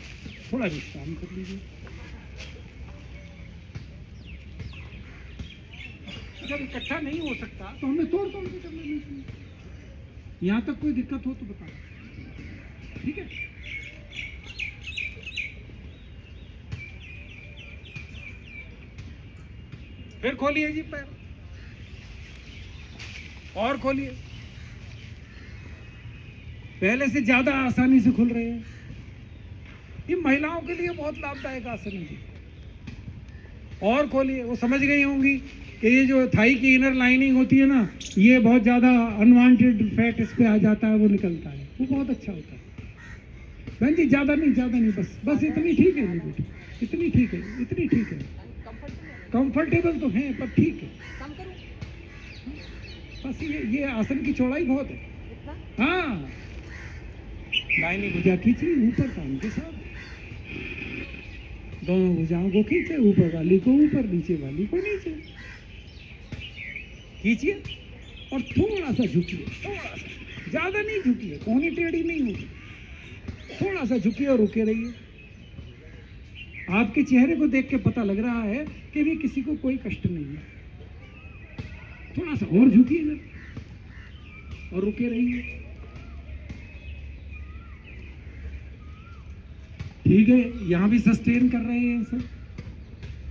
Speaker 1: थोड़ा विश्राम कर लीजिए। जब इकट्ठा नहीं हो सकता तो हमें तोड़ तोड़ के कर लेना चाहिए। यहाँ तक कोई दिक्कत हो तो बताओ, ठीक है। फिर खोलिए जी पैर, और खोलिए, पहले से ज्यादा आसानी से खुल रहे हैं। ये महिलाओं के लिए बहुत लाभदायक आसन है। और खोलिए, वो समझ गई होंगी कि ये जो थाई की इनर लाइनिंग होती है ना, ये बहुत ज़्यादा अनवांटेड फैट इस पे आ जाता है, वो निकलता है, वो बहुत अच्छा होता है। बहन जी ज़्यादा नहीं, बस इतनी ठीक है जी बेटी, इतनी ठीक है। कंफर्टेबल तो है पर ठीक है। बस ये आसन की चौड़ाई बहुत है। हाँ, दाहिनी भुजा खींची ऊपर कान के साथ, दोनों भुजाओं को खींचे, ऊपर वाली को ऊपर, नीचे वाली को नीचे खींचिए और थोड़ा सा झुकिए, थोड़ा सा, ज्यादा नहीं झुकिए, कोहनी टेढ़ी नहीं होगी, थोड़ा सा झुकिए और रुके रहिए। आपके चेहरे को देख के पता लग रहा है कि भी किसी को कोई कष्ट नहीं है। थोड़ा सा और झुकिए और रुके रहिए। ठीक है, यहाँ भी सस्टेन कर रहे हैं सर,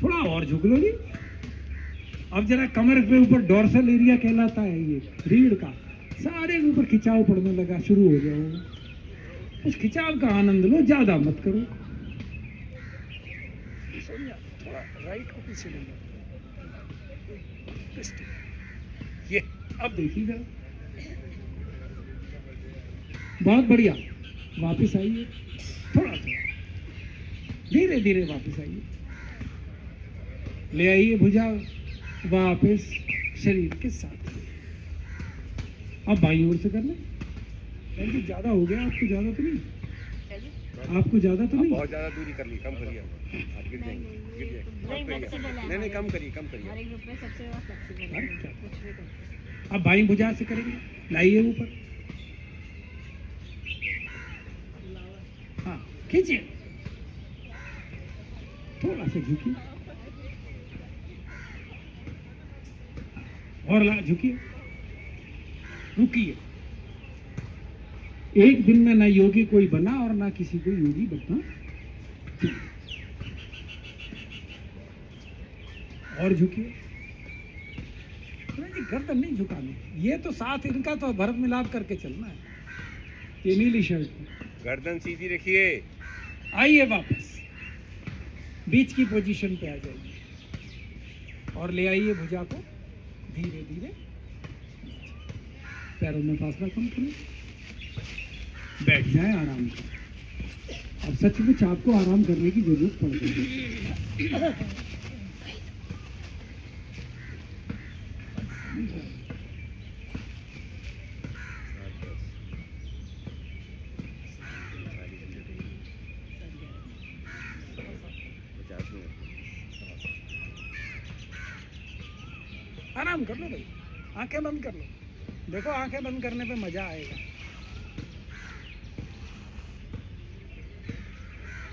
Speaker 1: थोड़ा और झुक लो जी। अब जरा कमर के ऊपर डोर्सल एरिया कहलाता है, ये रीढ़ का, सारे के ऊपर खिंचाव पड़ने लगा, शुरू हो जाओगे। उस खिंचाव का आनंद लो, ज्यादा मत करो। थोड़ा राइट को पीछे ले लो, ये अब देखिएगा, बहुत बढ़िया। वापस आइए, थोड़ा धीरे धीरे वापस आइए, ले आइए भुजा वापस शरीर के साथ। अब बाईं ओर से कर लें। ज्यादा हो गया, आपको ज्यादा तो नहीं, आपको ज्यादा तो नहीं,
Speaker 2: बहुत ज्यादा दूरी कर ली, कम करिए आप, गिर जाएंगे, नहीं कम करिए।
Speaker 1: अब बाईं भुजा से करेंगे, लाइए ऊपर, हाँ खींचिए, थोड़ा सा झुकिए और झुकिए, रुकिए। एक दिन में ना योगी कोई बना और ना किसी को योगी बनना। और झुकिए, गर्दन नहीं झुकानी, ये तो साथ इनका तो भरत मिलाप करके चलना है। ये नीली शर्ट,
Speaker 2: गर्दन सीधी रखिए।
Speaker 1: आइए वापस बीच की पोजीशन पे आ जाइए और ले आइए भुजा को धीरे धीरे, पैरों में फासला कम करें, बैठ जाए आराम से। अब सचमुच आपको आराम करने की जरूरत पड़ गई है। आराम कर लो भाई, आंखें बंद कर लो, देखो आंखें बंद करने पे मजा आएगा।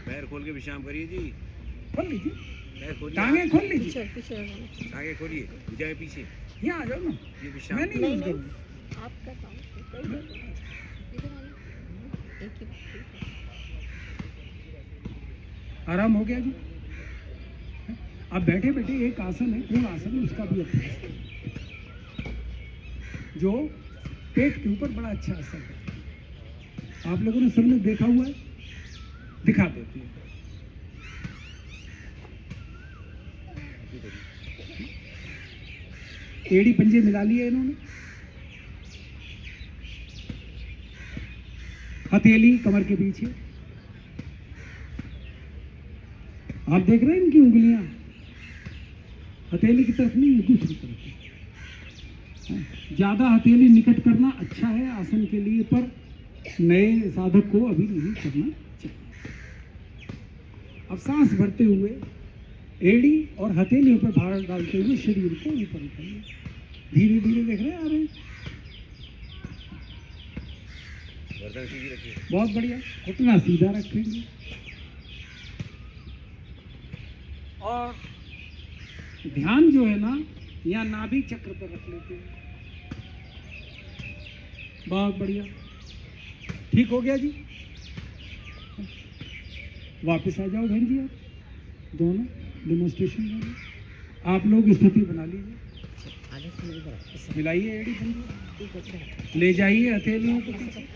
Speaker 2: पैर खोल के विश्राम करिए जी,
Speaker 1: खोल लीजिए,
Speaker 2: पैर खोलिए,
Speaker 1: टांगे खोल लीजिए,
Speaker 2: आगे खोलिए, भुजाएं पीछे,
Speaker 1: यहाँ आ जाओ ना,
Speaker 2: ये विश्राम।
Speaker 1: मैं नहीं यूज करूँगी।
Speaker 3: आपका काम
Speaker 1: आराम हो गया जी। अब बैठे बैठे एक आसन है, पूर्ण आसन है, उसका भी अभ्यास करें, जो पेट के ऊपर बड़ा अच्छा असर है। आप लोगों ने सबने देखा हुआ है, दिखा देती है। एड़ी पंजे मिला लिए इन्होंने, हथेली कमर के पीछे, आप देख रहे हैं इनकी उंगलियां हथेली की तरफ नहीं, दूसरी तरफ। ज्यादा हथेली निकट करना अच्छा है आसन के लिए, पर नए साधक को अभी नहीं करना चाहिए। अब सांस भरते हुए एड़ी और हथेलियों पर भार डालते हुए शरीर को ऊपर उठाइए। धीरे धीरे देख रहे हैं आ रहे हैं।
Speaker 2: गर्दन सीधी रखिए।
Speaker 1: बहुत बढ़िया। घुटना सीधा रखेंगे और ध्यान जो है ना यहाँ नाभि चक्र पर रख लेते हैं। बहुत बढ़िया। ठीक हो गया जी। वापस आ जाओ बहन जी, आप दोनों डेमोन्स्ट्रेशन करो। आप लोग स्थिति बना लीजिए,
Speaker 3: आगे से नहीं बढ़ा।
Speaker 1: मिलाइए एड़ी बंदी, ले जाइए हथेलियों को पीछे।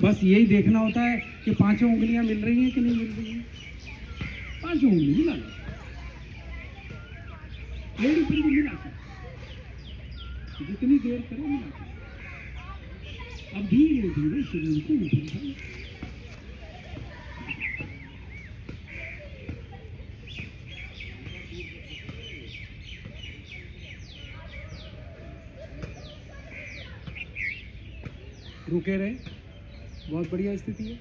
Speaker 1: बस यही देखना होता है कि पांचों उंगलियां मिल रही हैं कि नहीं मिल रही हैं। पांचों उंगली मिला लो, एड़ी बंदी मिला के जितनी देर करो मिला के। अब धीरे धीरे शरीर को ऊपर उठाइए। रुके रहे। बहुत बढ़िया स्थिति है।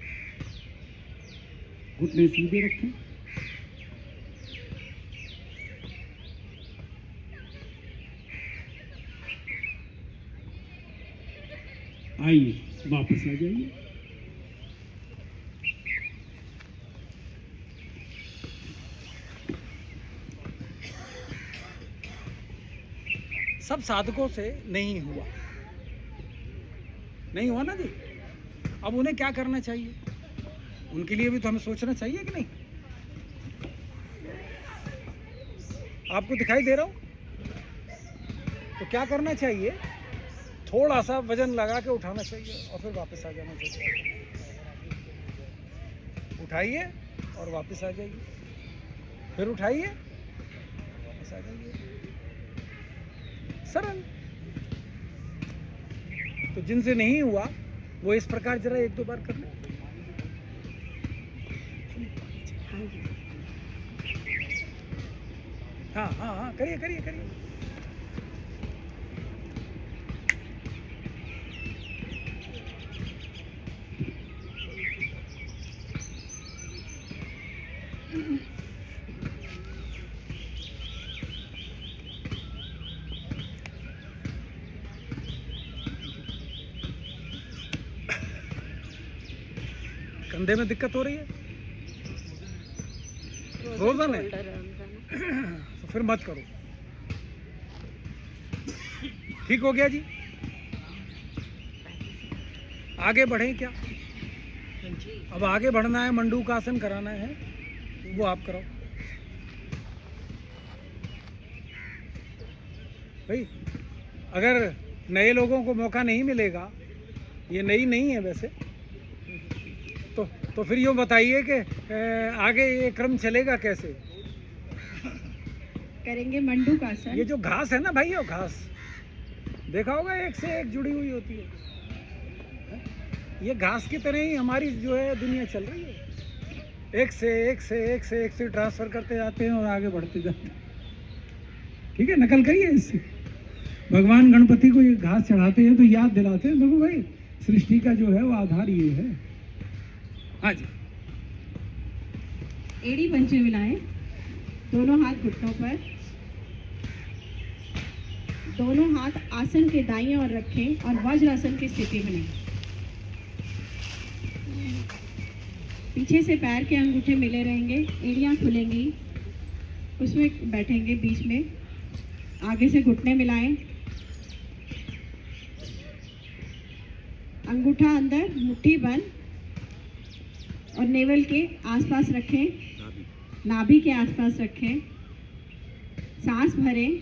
Speaker 1: घुटने सीधे रखें। आइए वापस आ जाइए। सब साधकों से नहीं हुआ, नहीं हुआ ना जी। अब उन्हें क्या करना चाहिए, उनके लिए भी तो हमें सोचना चाहिए कि नहीं। आपको दिखाई दे रहा हूं तो क्या करना चाहिए, थोड़ा सा वजन लगा के उठाना चाहिए और फिर वापस आ जाना चाहिए। उठाइए और वापस आ जाइए, फिर उठाइए वापस आ जाइए। सरल। तो जिनसे नहीं हुआ वो इस प्रकार जरा एक दो बार कर ले। हाँ हाँ हाँ, करिए करिए करिए। कंधे में दिक्कत हो रही है, फ्रोजन है तो फिर मत करो। ठीक हो गया जी। आगे बढ़े क्या, अब आगे बढ़ना है, मंडूकासन कराना है, वो आप कराओ भाई। अगर नए लोगों को मौका नहीं मिलेगा, ये नई नहीं है वैसे, तो फिर यूँ बताइए कि आगे ये क्रम चलेगा कैसे।
Speaker 3: करेंगे मंडूकासन।
Speaker 1: ये जो घास है ना भाई, वो घास देखा होगा एक से एक जुड़ी हुई होती है। ये घास की तरह ही हमारी जो है दुनिया चल रही है, एक से एक से एक से एक से ट्रांसफर करते जाते हैं और आगे बढ़ते जाते हैं। ठीक है, नकल करिए इससे। भगवान गणपति को ये घास चढ़ाते हैं तो याद दिलाते हैं, देखो भाई सृष्टि का जो है वो आधार ये है। हाँ जी।
Speaker 3: एड़ी पंचे मिलाएं, दोनों हाथ घुटनों पर, दोनों हाथ आसन के दाईं ओर रखें और वज्रासन की स्थिति बनाएं। पीछे से पैर के अंगूठे मिले रहेंगे, एड़ियां खुलेंगी, उसमें बैठेंगे बीच में। आगे से घुटने मिलाएं, अंगूठा अंदर, मुट्ठी बंद और नेवल के आसपास रखें, नाभि के आसपास रखें। सांस भरें,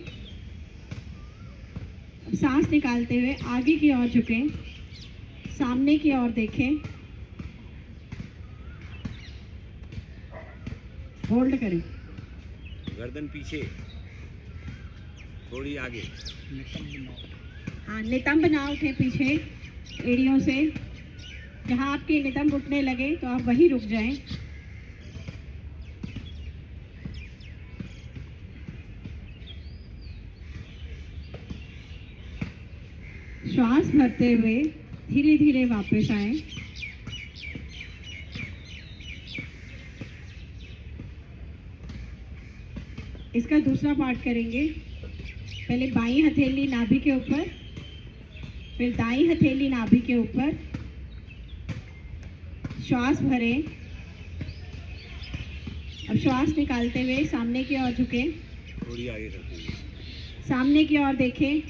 Speaker 3: सांस निकालते हुए आगे की ओर झुकें, सामने की ओर देखें, होल्ड करें।
Speaker 2: गर्दन पीछे, थोड़ी आगे।
Speaker 3: हाँ, नितंब ना उठे पीछे एड़ियों से। जहाँ आपके नितंब उठने लगे तो आप वहीं रुक जाएं। श्वास भरते हुए धीरे धीरे वापस आएं। इसका दूसरा पार्ट करेंगे। पहले बाईं हथेली नाभि के ऊपर, फिर दाईं हथेली नाभि के ऊपर। श्वास भरें। अब श्वास निकालते हुए सामने की ओर झुकें,
Speaker 2: थोड़ी आगे करते हुए
Speaker 3: सामने की ओर देखें,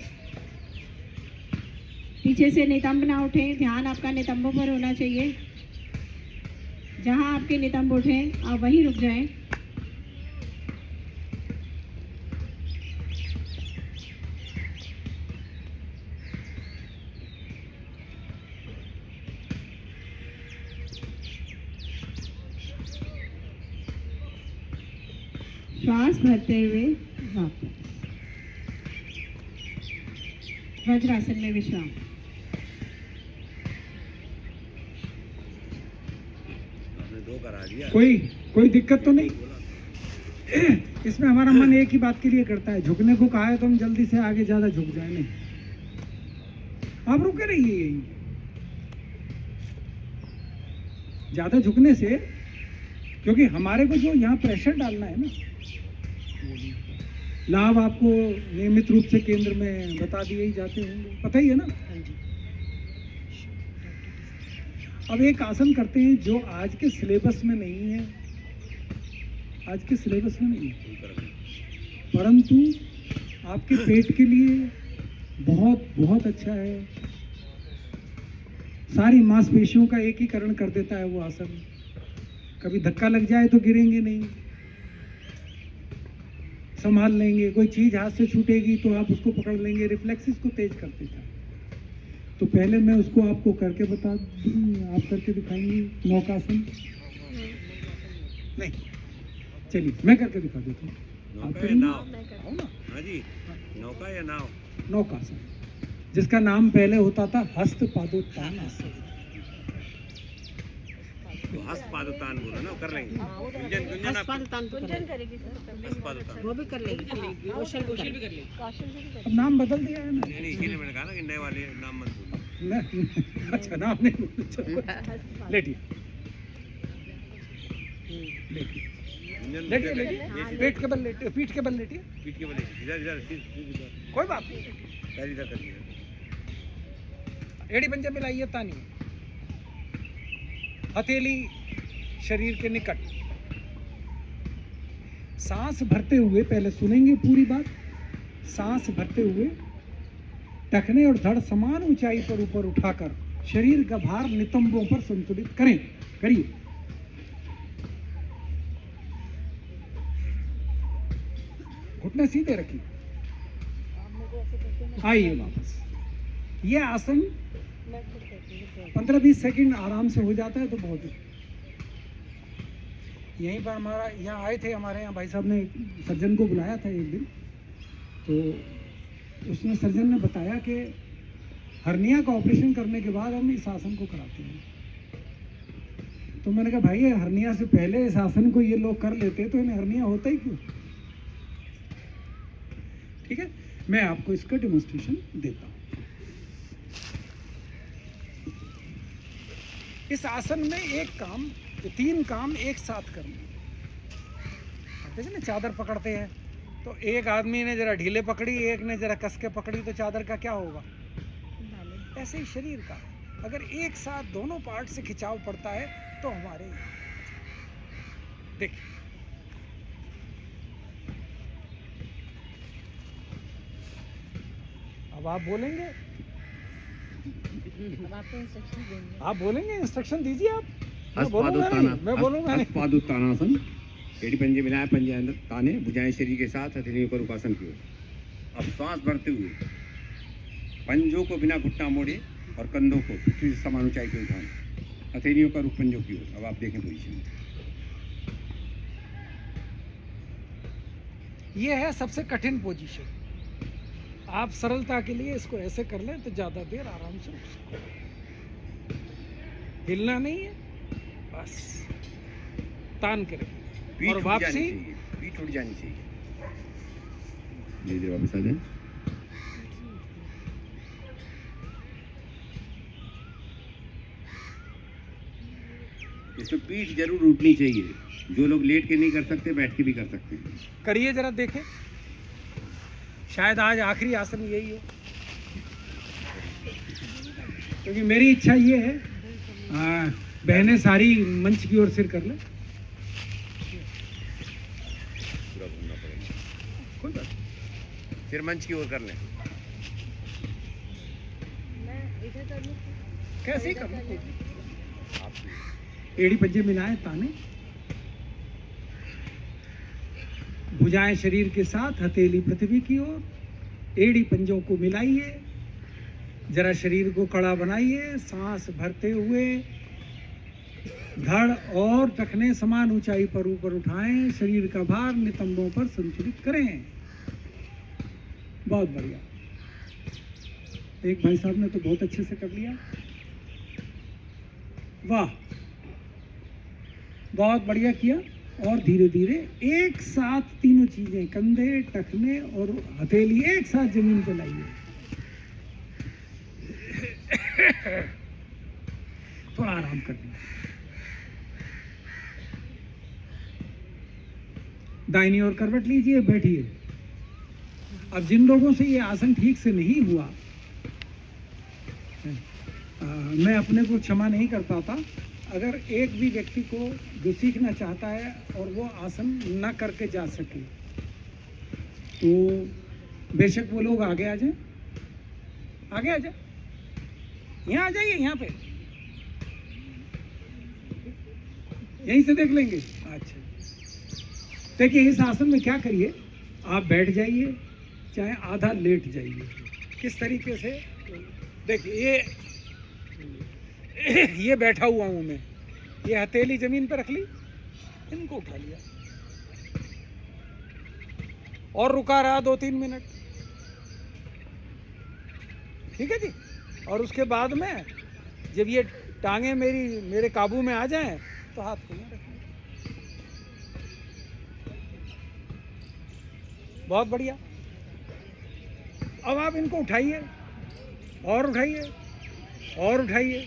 Speaker 3: पीछे से नितंब ना उठें, ध्यान आपका नितंबों पर होना चाहिए। जहां आपके नितंब उठें आप वहीं रुक जाएं। श्वास भरते हुए वापस वज्रासन में विश्राम।
Speaker 2: आपने 2 करा दिया।
Speaker 1: कोई दिक्कत तो नहीं। इसमें हमारा मन एक ही बात के लिए करता है, झुकने को कहा है तो हम जल्दी से आगे ज्यादा झुक जाए। नहीं, आप रुके रहिए यही। ज्यादा झुकने से, क्योंकि हमारे को जो यहाँ प्रेशर डालना है ना, लाभ आपको नियमित रूप से केंद्र में बता दिए ही जाते होंगे, पता ही है ना। अब एक आसन करते हैं जो आज के सिलेबस में नहीं है, आज के सिलेबस में नहीं है, परंतु आपके पेट के लिए बहुत बहुत अच्छा है। सारी मांसपेशियों का एकीकरण कर देता है वो आसन। कभी धक्का लग जाए तो गिरेंगे नहीं, संभाल लेंगे। कोई चीज हाथ से छूटेगी तो आप उसको पकड़ लेंगे, रिफ्लेक्सेस को तेज कर देता है। तो पहले मैं उसको आपको करके बता दूँ, आप करके दिखाएंगे नौकासन। नहीं, चलिए मैं करके दिखा देता हूँ। आप
Speaker 2: नौका या
Speaker 1: करेंगे?
Speaker 2: नाव?
Speaker 4: मैं कर
Speaker 1: आओ ना।
Speaker 2: हाँ जी, नौका या नाव?
Speaker 1: नौकासन, जिसका नाम पहले होता था हस्त पादोत्तान आसन।
Speaker 2: तो हस्त पादोत्तान बोलो ना, कर लेंगे। गुंजन आप
Speaker 4: गुंजन करेगी सर।
Speaker 2: हस्त पादोत्तान।
Speaker 3: वो भी कर लेंगे, कौशल भी कर लेंगे।
Speaker 4: कौशल जी भी
Speaker 1: अब नाम बदल दिया है ना।
Speaker 2: नहीं, इसीलिए मैंने कहा ना कि नए वाले नाम मत बोलो।
Speaker 1: अच्छा, नाम नहीं बोलना। चलो, लेटिए लेटिए
Speaker 2: गुंजन
Speaker 1: लेटिए लेटिए, पेट के बल लेटिए, पीठ के बल लेटिए।
Speaker 2: पीठ के बल इधर इधर इधर
Speaker 1: कोई बात नहीं।
Speaker 2: पैर इधर कर दिया।
Speaker 1: एड़ी पंजे मिलाइए, तानी हथेली शरीर के निकट। सांस भरते हुए, पहले सुनेंगे पूरी बात। सांस भरते हुए टखने और धड़ समान ऊंचाई पर ऊपर उठाकर शरीर का भार नितंबों पर संतुलित करें। करिए। घुटने सीधे रखिए। आइए वापस। ये आसन 15-20 सेकंड आराम से हो जाता है तो बहुत ही। यहीं पर हमारा, यहाँ आए थे हमारे यहाँ भाई साहब ने सर्जन को बुलाया था एक दिन, तो उसने सर्जन ने बताया कि हर्निया का ऑपरेशन करने के बाद हम इस आसन को कराते हैं। तो मैंने कहा भाई, ये हर्निया से पहले इस आसन को ये लोग कर लेते तो इन्हें हर्निया होता ही क्यों। ठीक है, मैं आपको इसका डेमोन्स्ट्रेशन देता हूँ। इस आसन में एक काम, 3 काम एक साथ करने। देखिए ना, चादर पकड़ते हैं तो एक आदमी ने जरा ढीले पकड़ी, एक ने जरा कस के पकड़ी, तो चादर का क्या होगा। ऐसे ही शरीर का अगर एक साथ दोनों पार्ट से खिंचाव पड़ता है तो हमारे देखिए, अब आप बोलेंगे, आप बोलेंगे, इंस्ट्रक्शन दीजिए आप। मैं बोलूंगा नहीं, मैं बोलूंगा नहीं।
Speaker 2: पादोत्तानासन। एड़ी पंजे मिलाए, पंजे अंदर ताने, भुजाएं शरीर के साथ, हथेलियों पर उपासन की ओर। अब सांस भरते हुए पंजों को बिना घुटना मोड़े और कंधों को पृथ्वी से समान ऊंचाई की ओर उठाएं, हथेलियों का रुख पंजों की ओर। अब आप देखें पोजीशन।
Speaker 1: ये है सबसे कठिन पोजीशन। आप सरलता के लिए इसको ऐसे कर लें तो ज्यादा देर आराम से रुक सकते। हिलना नहीं है, बस तान के रखिए
Speaker 2: पीठ
Speaker 1: और
Speaker 2: उठ
Speaker 1: वापसी।
Speaker 2: जानी चाहिए, पीठ उठ जानी चाहिए। धीरे धीरे वापस आ जाए। इसमें पीठ जरूर उठनी चाहिए। जो लोग लेट के नहीं कर सकते, बैठ के भी कर सकते हैं।
Speaker 1: करिए जरा देखें, शायद आज आखिरी आसन यही हो, क्योंकि मेरी इच्छा ये है बहनें सारी मंच की ओर सिर कर लें।
Speaker 2: पूरा घूमना पड़ेगा,
Speaker 1: कोई बात नहीं।
Speaker 2: फिर मंच की ओर कर लें।
Speaker 4: मैं इधर कर लूँ?
Speaker 1: कैसे ही करना, एड़ी पंजे मिलाएं, ताने, भुजाएं शरीर के साथ, हथेली पृथ्वी की ओर, एड़ी पंजों को मिलाइए, जरा शरीर को कड़ा बनाइए, सांस भरते हुए धड़ और टखने समान ऊंचाई पर ऊपर उठाएं, शरीर का भार नितंबों पर संतुलित करें। बहुत बढ़िया। एक भाई साहब ने तो बहुत अच्छे से कर लिया, वाह, बहुत बढ़िया किया। और धीरे धीरे एक साथ तीनों चीजें, कंधे, टखने और हथेली एक साथ जमीन पर लाइए। थोड़ा आराम कर लीजिए। दाहिनी ओर करवट लीजिए, बैठिए। अब जिन लोगों से ये आसन ठीक से नहीं हुआ, मैं अपने को क्षमा नहीं कर पाता। अगर एक भी व्यक्ति को जो सीखना चाहता है और वो आसन न करके जा सके, तो बेशक वो लोग आगे आ जाए, आगे आ जाए, यहाँ आ जाइए, यहाँ पे यहीं से देख लेंगे। अच्छा, देखिए इस आसन में क्या करिए, आप बैठ जाइए, चाहे आधा लेट जाइए। किस तरीके से, देखिए ये बैठा हुआ हूँ मैं, ये हथेली जमीन पर रख ली, इनको उठा लिया और रुका रहा 2-3 मिनट, ठीक है जी। और उसके बाद में जब ये टांगे मेरे काबू में आ जाएं, तो हाथ को यहाँ रखिए। बहुत बढ़िया। अब आप इनको उठाइए और उठाइए और उठाइए।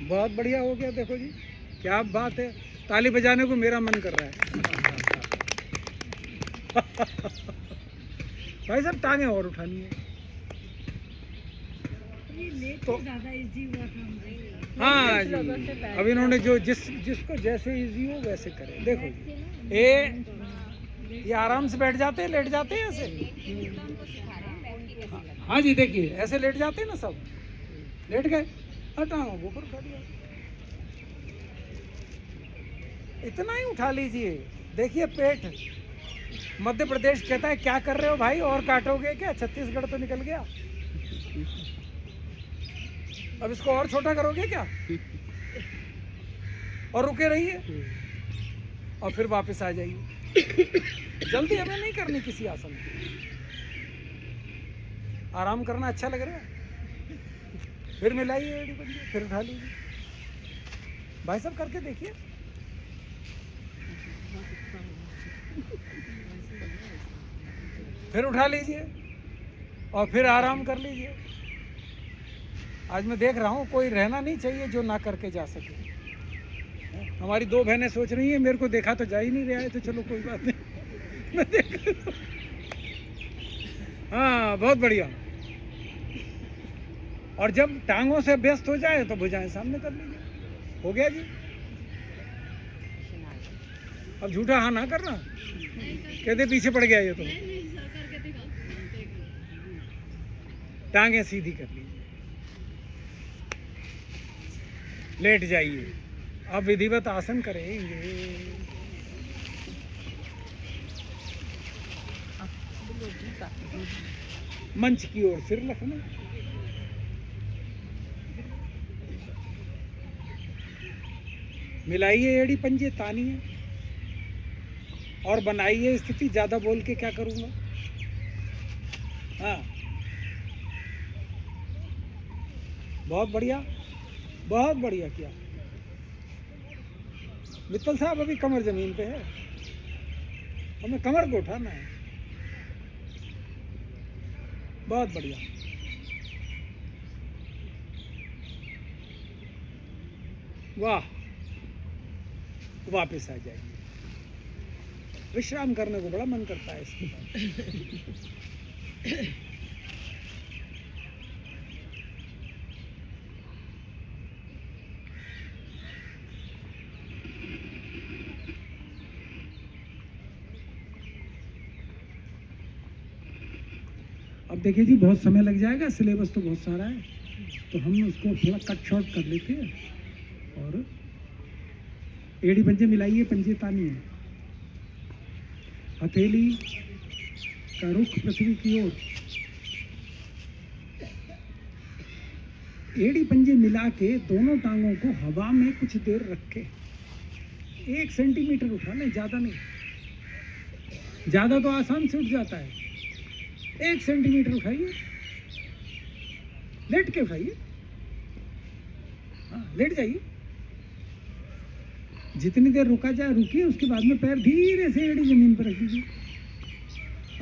Speaker 1: बहुत बढ़िया हो गया, देखो जी, क्या बात है। ताली बजाने को मेरा मन कर रहा है। भाई साहब टांगे और उठानी है तो हाँ जी। अब इन्होंने जो जिसको जैसे इजी हो वैसे करे। देखो जी, ये आराम से बैठ जाते हैं, लेट जाते हैं ऐसे। हाँ जी, देखिए ऐसे लेट जाते हैं ना, सब लेट गए, टांगों को ऊपर उठा दिया, इतना ही उठा लीजिए। देखिए पेट, मध्य प्रदेश कहता है क्या कर रहे हो भाई, और काटोगे क्या, छत्तीसगढ़ तो निकल गया, अब इसको और छोटा करोगे क्या, और रुके रहिए और फिर वापस आ जाइए। जल्दी हमें नहीं करनी किसी आसन में, आराम करना अच्छा लग रहा है। फिर मिलाइए एड़ी पंजे, फिर उठा लीजिए। भाई साहब करके देखिए। फिर उठा लीजिए और फिर आराम कर लीजिए। आज मैं देख रहा हूँ कोई रहना नहीं चाहिए जो ना करके जा सके। हमारी 2 बहनें सोच रही हैं मेरे को देखा तो जा ही नहीं रहा है, तो चलो कोई बात नहीं, मैं देख रहा हूँ। हाँ, बहुत बढ़िया। और जब टांगों से व्यस्त हो जाए तो भुजाएं सामने कर लीजिए। हो गया जी। अब झूठा हाँ ना करना, कहते पीछे पड़ गया ये तो। टांगे सीधी कर लीजिए, लेट जाइए। अब विधिवत आसन करेंगे। मंच की ओर सिर रखना, मिलाइए एड़ी पंजे, तानिए और बनाइए स्थिति। ज्यादा बोल के क्या करूंगा। हाँ, बहुत बढ़िया, बहुत बढ़िया किया। मित्तल साहब अभी कमर जमीन पे है, हमें कमर को उठाना है। बहुत बढ़िया। वाह, वापस आ जाइए। विश्राम करने को बड़ा मन करता है इसके बाद। अब देखिए जी, बहुत समय लग जाएगा, सिलेबस तो बहुत सारा है, तो हम उसको थोड़ा कट शॉर्ट कर लेते हैं। और एड़ी पंजे मिलाइए, पंजे तानिए, हथेली का रुख पृथ्वी की ओर, एड़ी पंजे मिला के दोनों टांगों को हवा में कुछ देर रखे, 1 सेंटीमीटर उठा लें, ज़्यादा नहीं, ज़्यादा तो आसान से उठ जाता है। 1 सेंटीमीटर उठाइए, लेट के उठाइए, हाँ लेट जाइए, जितनी देर रुका जाए रुकिए, उसके बाद में पैर धीरे से एड़ी जमीन पर रख दीजिए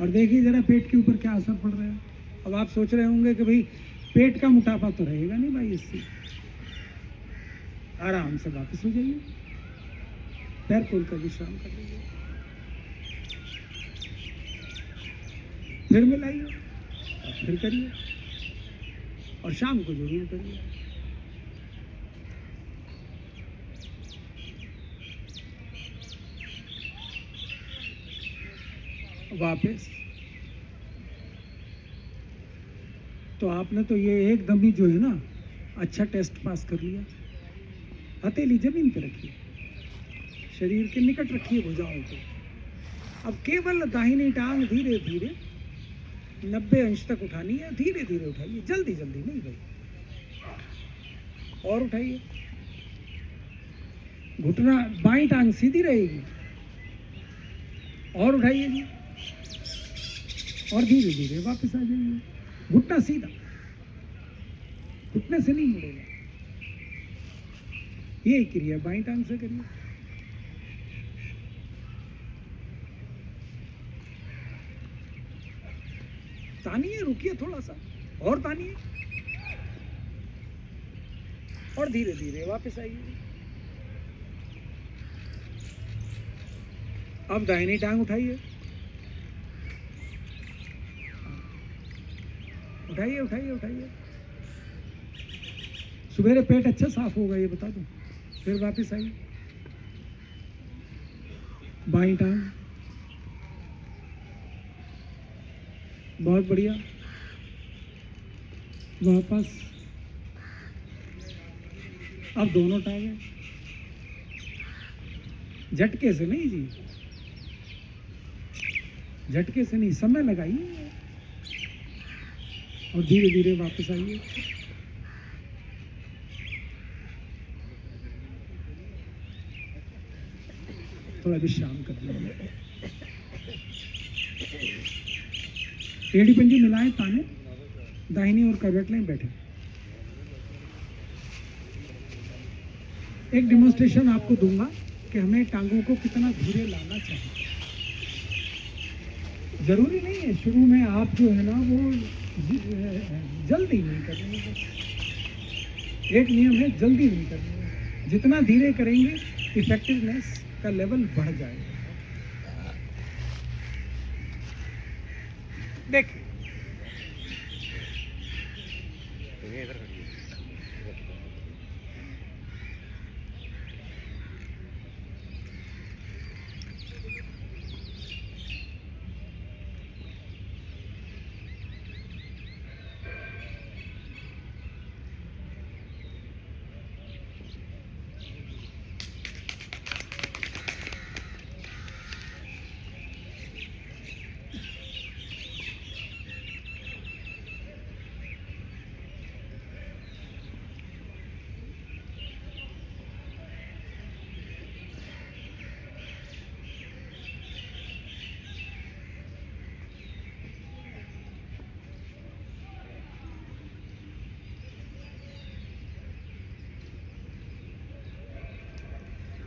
Speaker 1: और देखिए जरा पेट के ऊपर क्या असर पड़ रहा है। अब आप सोच रहे होंगे कि भाई पेट का मोटापा तो रहेगा नहीं भाई इससे, आराम से वापस हो जाइए, पैर खोल कर विश्राम कर लीजिए, फिर मिलाइए और फिर करिए, और शाम को जरूर करिए। वापस तो आपने तो ये एकदम ही जो है ना अच्छा टेस्ट पास कर लिया। हथेली जमीन पे रखिए, शरीर के निकट रखिए भुजाओं को। अब केवल दाहिनी टांग धीरे धीरे 90 अंश तक उठानी है, धीरे धीरे उठाइए, जल्दी जल्दी नहीं भाई, और उठाइए। घुटना, बाईं टांग सीधी रहेगी, और उठाइए जी, और धीरे धीरे वापस आ जाइए। घुटना सीधा, घुटने से नहीं मुड़ेगा। यही क्रिया बाईं टांग से करिए। तानिए, रुकिए थोड़ा सा और तानिए, और धीरे धीरे वापस आइए। अब दाहिनी टांग उठाइए, उठाइए उठाइए उठाइए। सवेरे पेट अच्छा साफ होगा ये बता दूं। फिर वापस आइए, बाईं टांग, बहुत बढ़िया, वापस। अब दोनों टांगें, झटके से नहीं जी, झटके से नहीं, समय लगाइए और धीरे धीरे वापस आइए। थोड़ा विश्राम कर लीजिए, एड़ी पंजी मिलाएं, ताने दाहिनी ओर करवट लें, बैठे। एक डेमोन्स्ट्रेशन आपको दूंगा कि हमें टांगों को कितना धीरे लाना चाहिए। जरूरी नहीं है शुरू में आप जो है ना वो जल्दी नहीं करेंगे। एक नियम है, जल्दी नहीं करेंगे। जितना धीरे करेंगे इफेक्टिवनेस का लेवल बढ़ जाएगा। देखिए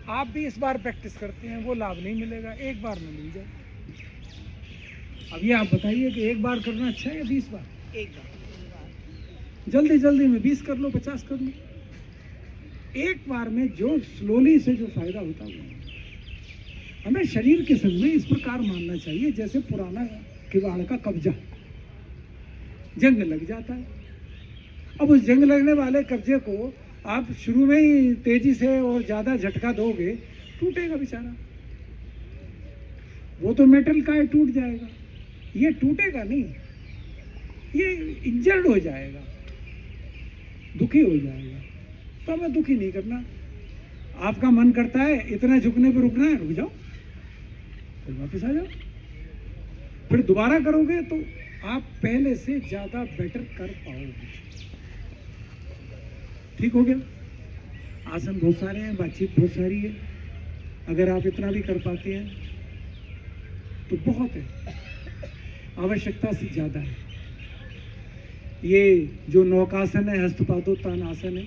Speaker 1: आप भी इस बार प्रैक्टिस करते हैं, वो लाभ नहीं मिलेगा, एक बार में मिल जाए। अब ये आप बताइए कि एक बार करना अच्छा है या 20 बार?
Speaker 4: एक बार।
Speaker 1: जल्दी जल्दी में 20 कर लो, 50 कर लो। एक बार में जो स्लोली से जो फायदा होता है हमें शरीर के संग में इस प्रकार मानना चाहिए जैसे पुराना किवाड़ का कब्जा, जंग लग जाता है। अब उस जंग लगने वाले कब्जे को आप शुरू में ही तेजी से और ज़्यादा झटका दोगे, टूटेगा बेचारा। वो तो मेटल का है, टूट जाएगा, ये टूटेगा नहीं, ये इंजर्ड हो जाएगा, दुखी हो जाएगा। तो हमें दुखी नहीं करना। आपका मन करता है इतना झुकने पर रुकना है, रुक जाओ, फिर वापस आ जाओ। फिर दोबारा करोगे तो आप पहले से ज़्यादा बेटर कर पाओगे। ठीक हो गया? आसन बहुत सारे हैं, बातचीत बहुत सारी है। अगर आप इतना भी कर पाते हैं तो बहुत है, आवश्यकता से ज़्यादा है। ये जो नौकासन है, हस्तपादोत्तान आसन है,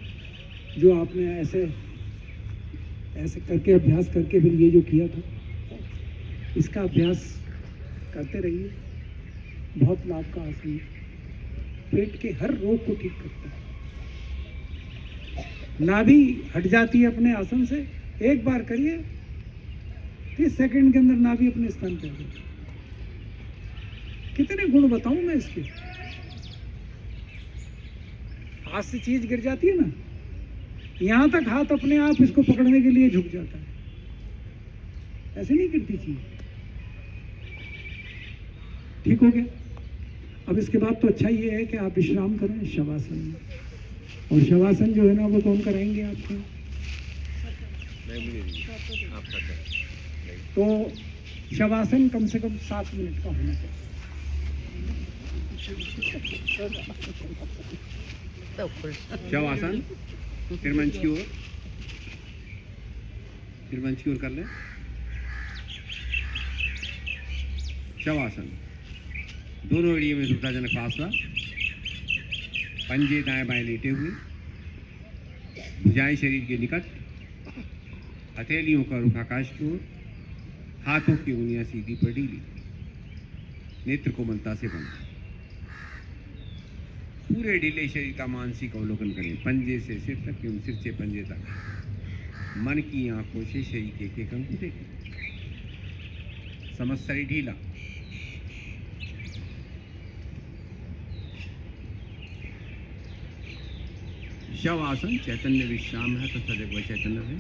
Speaker 1: जो आपने ऐसे ऐसे करके अभ्यास करके फिर ये जो किया था, इसका अभ्यास करते रहिए। बहुत लाभ का आसन है, पेट के हर रोग को ठीक करता है। नाभि हट जाती है अपने आसन से, एक बार करिए 30 सेकंड के अंदर नाभि अपने स्थान पे आ जाती है। कितने गुण बताऊं मैं इसके। हाथ से चीज गिर जाती है ना, यहां तक हाथ अपने आप इसको पकड़ने के लिए झुक जाता है, ऐसे नहीं गिरती चीज। ठीक हो गया? अब इसके बाद तो अच्छा ये है कि आप विश्राम करें शवासन में। और शवासन जो है ना, वो कौन कराएंगे आपको? तो शवासन कम से कम 7 मिनट का होना चाहिए।
Speaker 2: शवासन, फिर मंच की ओर, फिर मंच की ओर कर लें। शवासन, दोनों एड़ियों में सुविधाजनक फासला, पंजे दाएं बाएं लेटे हुए, भुजाएं शरीर के निकट, हथेलियों का रुख आकाश की ओर, हाथों की उंगलियां सीधी पर ढीली, नेत्र कोमलता से बंद। पूरे ढीले शरीर का मानसिक अवलोकन करें, पंजे से सिर तक एवं सिर से पंजे तक। मन की आंखों से शरीर के एक अंग को देखें। समस्त शरीर ढीला। शव आसन चैतन्य विश्राम है तो सदैव वह चैतन्य है।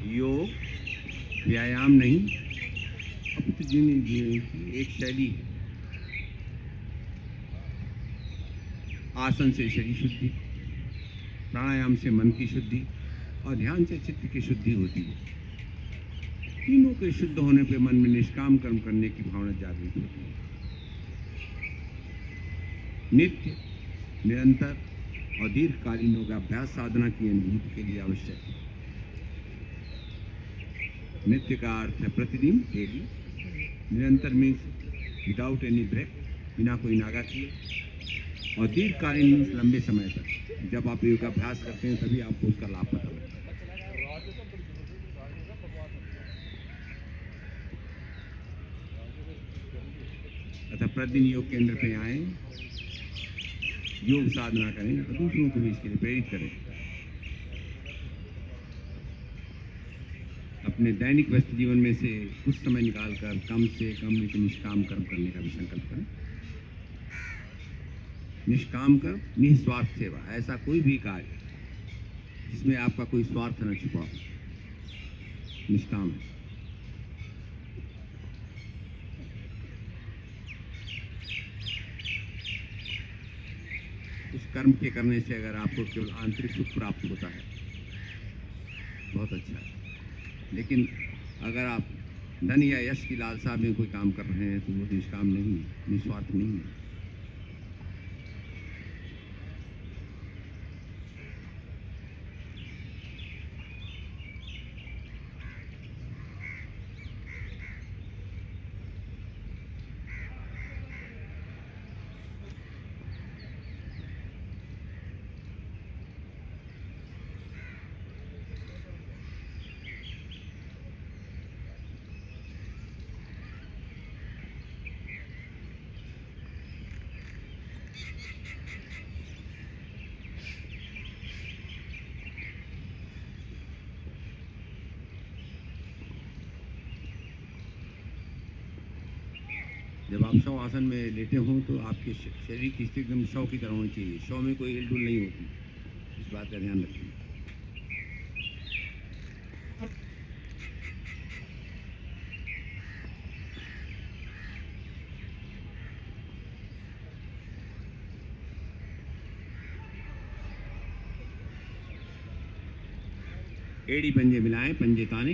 Speaker 2: योग व्यायाम नहीं, अपितु जीवन जीने की एक शैली है। आसन से शरीर शुद्धि, प्राणायाम से मन की शुद्धि और ध्यान से चित्त की शुद्धि होती है। तीनों के शुद्ध होने पे मन में निष्काम कर्म करने की भावना जागृत होती है। नित्य, निरंतर और दीर्घकालीन योगाभ्यास साधना की अनुभूति के लिए आवश्यक है। नित्य का अर्थ है प्रतिदिन, डेली। निरंतर मीन्स विदाउट एनी ब्रेक, बिना कोई नागा किए। और दीर्घकालीन मीन्स लंबे समय तक। जब आप योगाभ्यास करते हैं तभी आपको उसका लाभ पता लगता है। अतः प्रतिदिन योग केंद्र पे आए, योग साधना करें और दूसरों को भी इसके लिए प्रेरित करें। अपने दैनिक व्यस्त जीवन में से कुछ समय निकालकर कम से कम लेकिन निष्काम कर्म करने का भी संकल्प करें। निष्काम कर्म, निस्वार्थ सेवा, ऐसा कोई भी कार्य जिसमें आपका कोई स्वार्थ न छुपा हो, निष्काम है। उस कर्म के करने से अगर आपको केवल आंतरिक सुख प्राप्त होता है, बहुत अच्छा है। लेकिन अगर आप धन या यश की लालसा में कोई काम कर रहे हैं तो वो निष्काम नहीं है, निस्वार्थ नहीं है। जब आप शव आसन में लेटे हों तो आपके शरीर की स्थिति एकदम शव की तरह होनी चाहिए। शव में कोई हिलडुल नहीं होती, इस बात का ध्यान रखिए। एड़ी पंजे मिलाएं, पंजे ताने,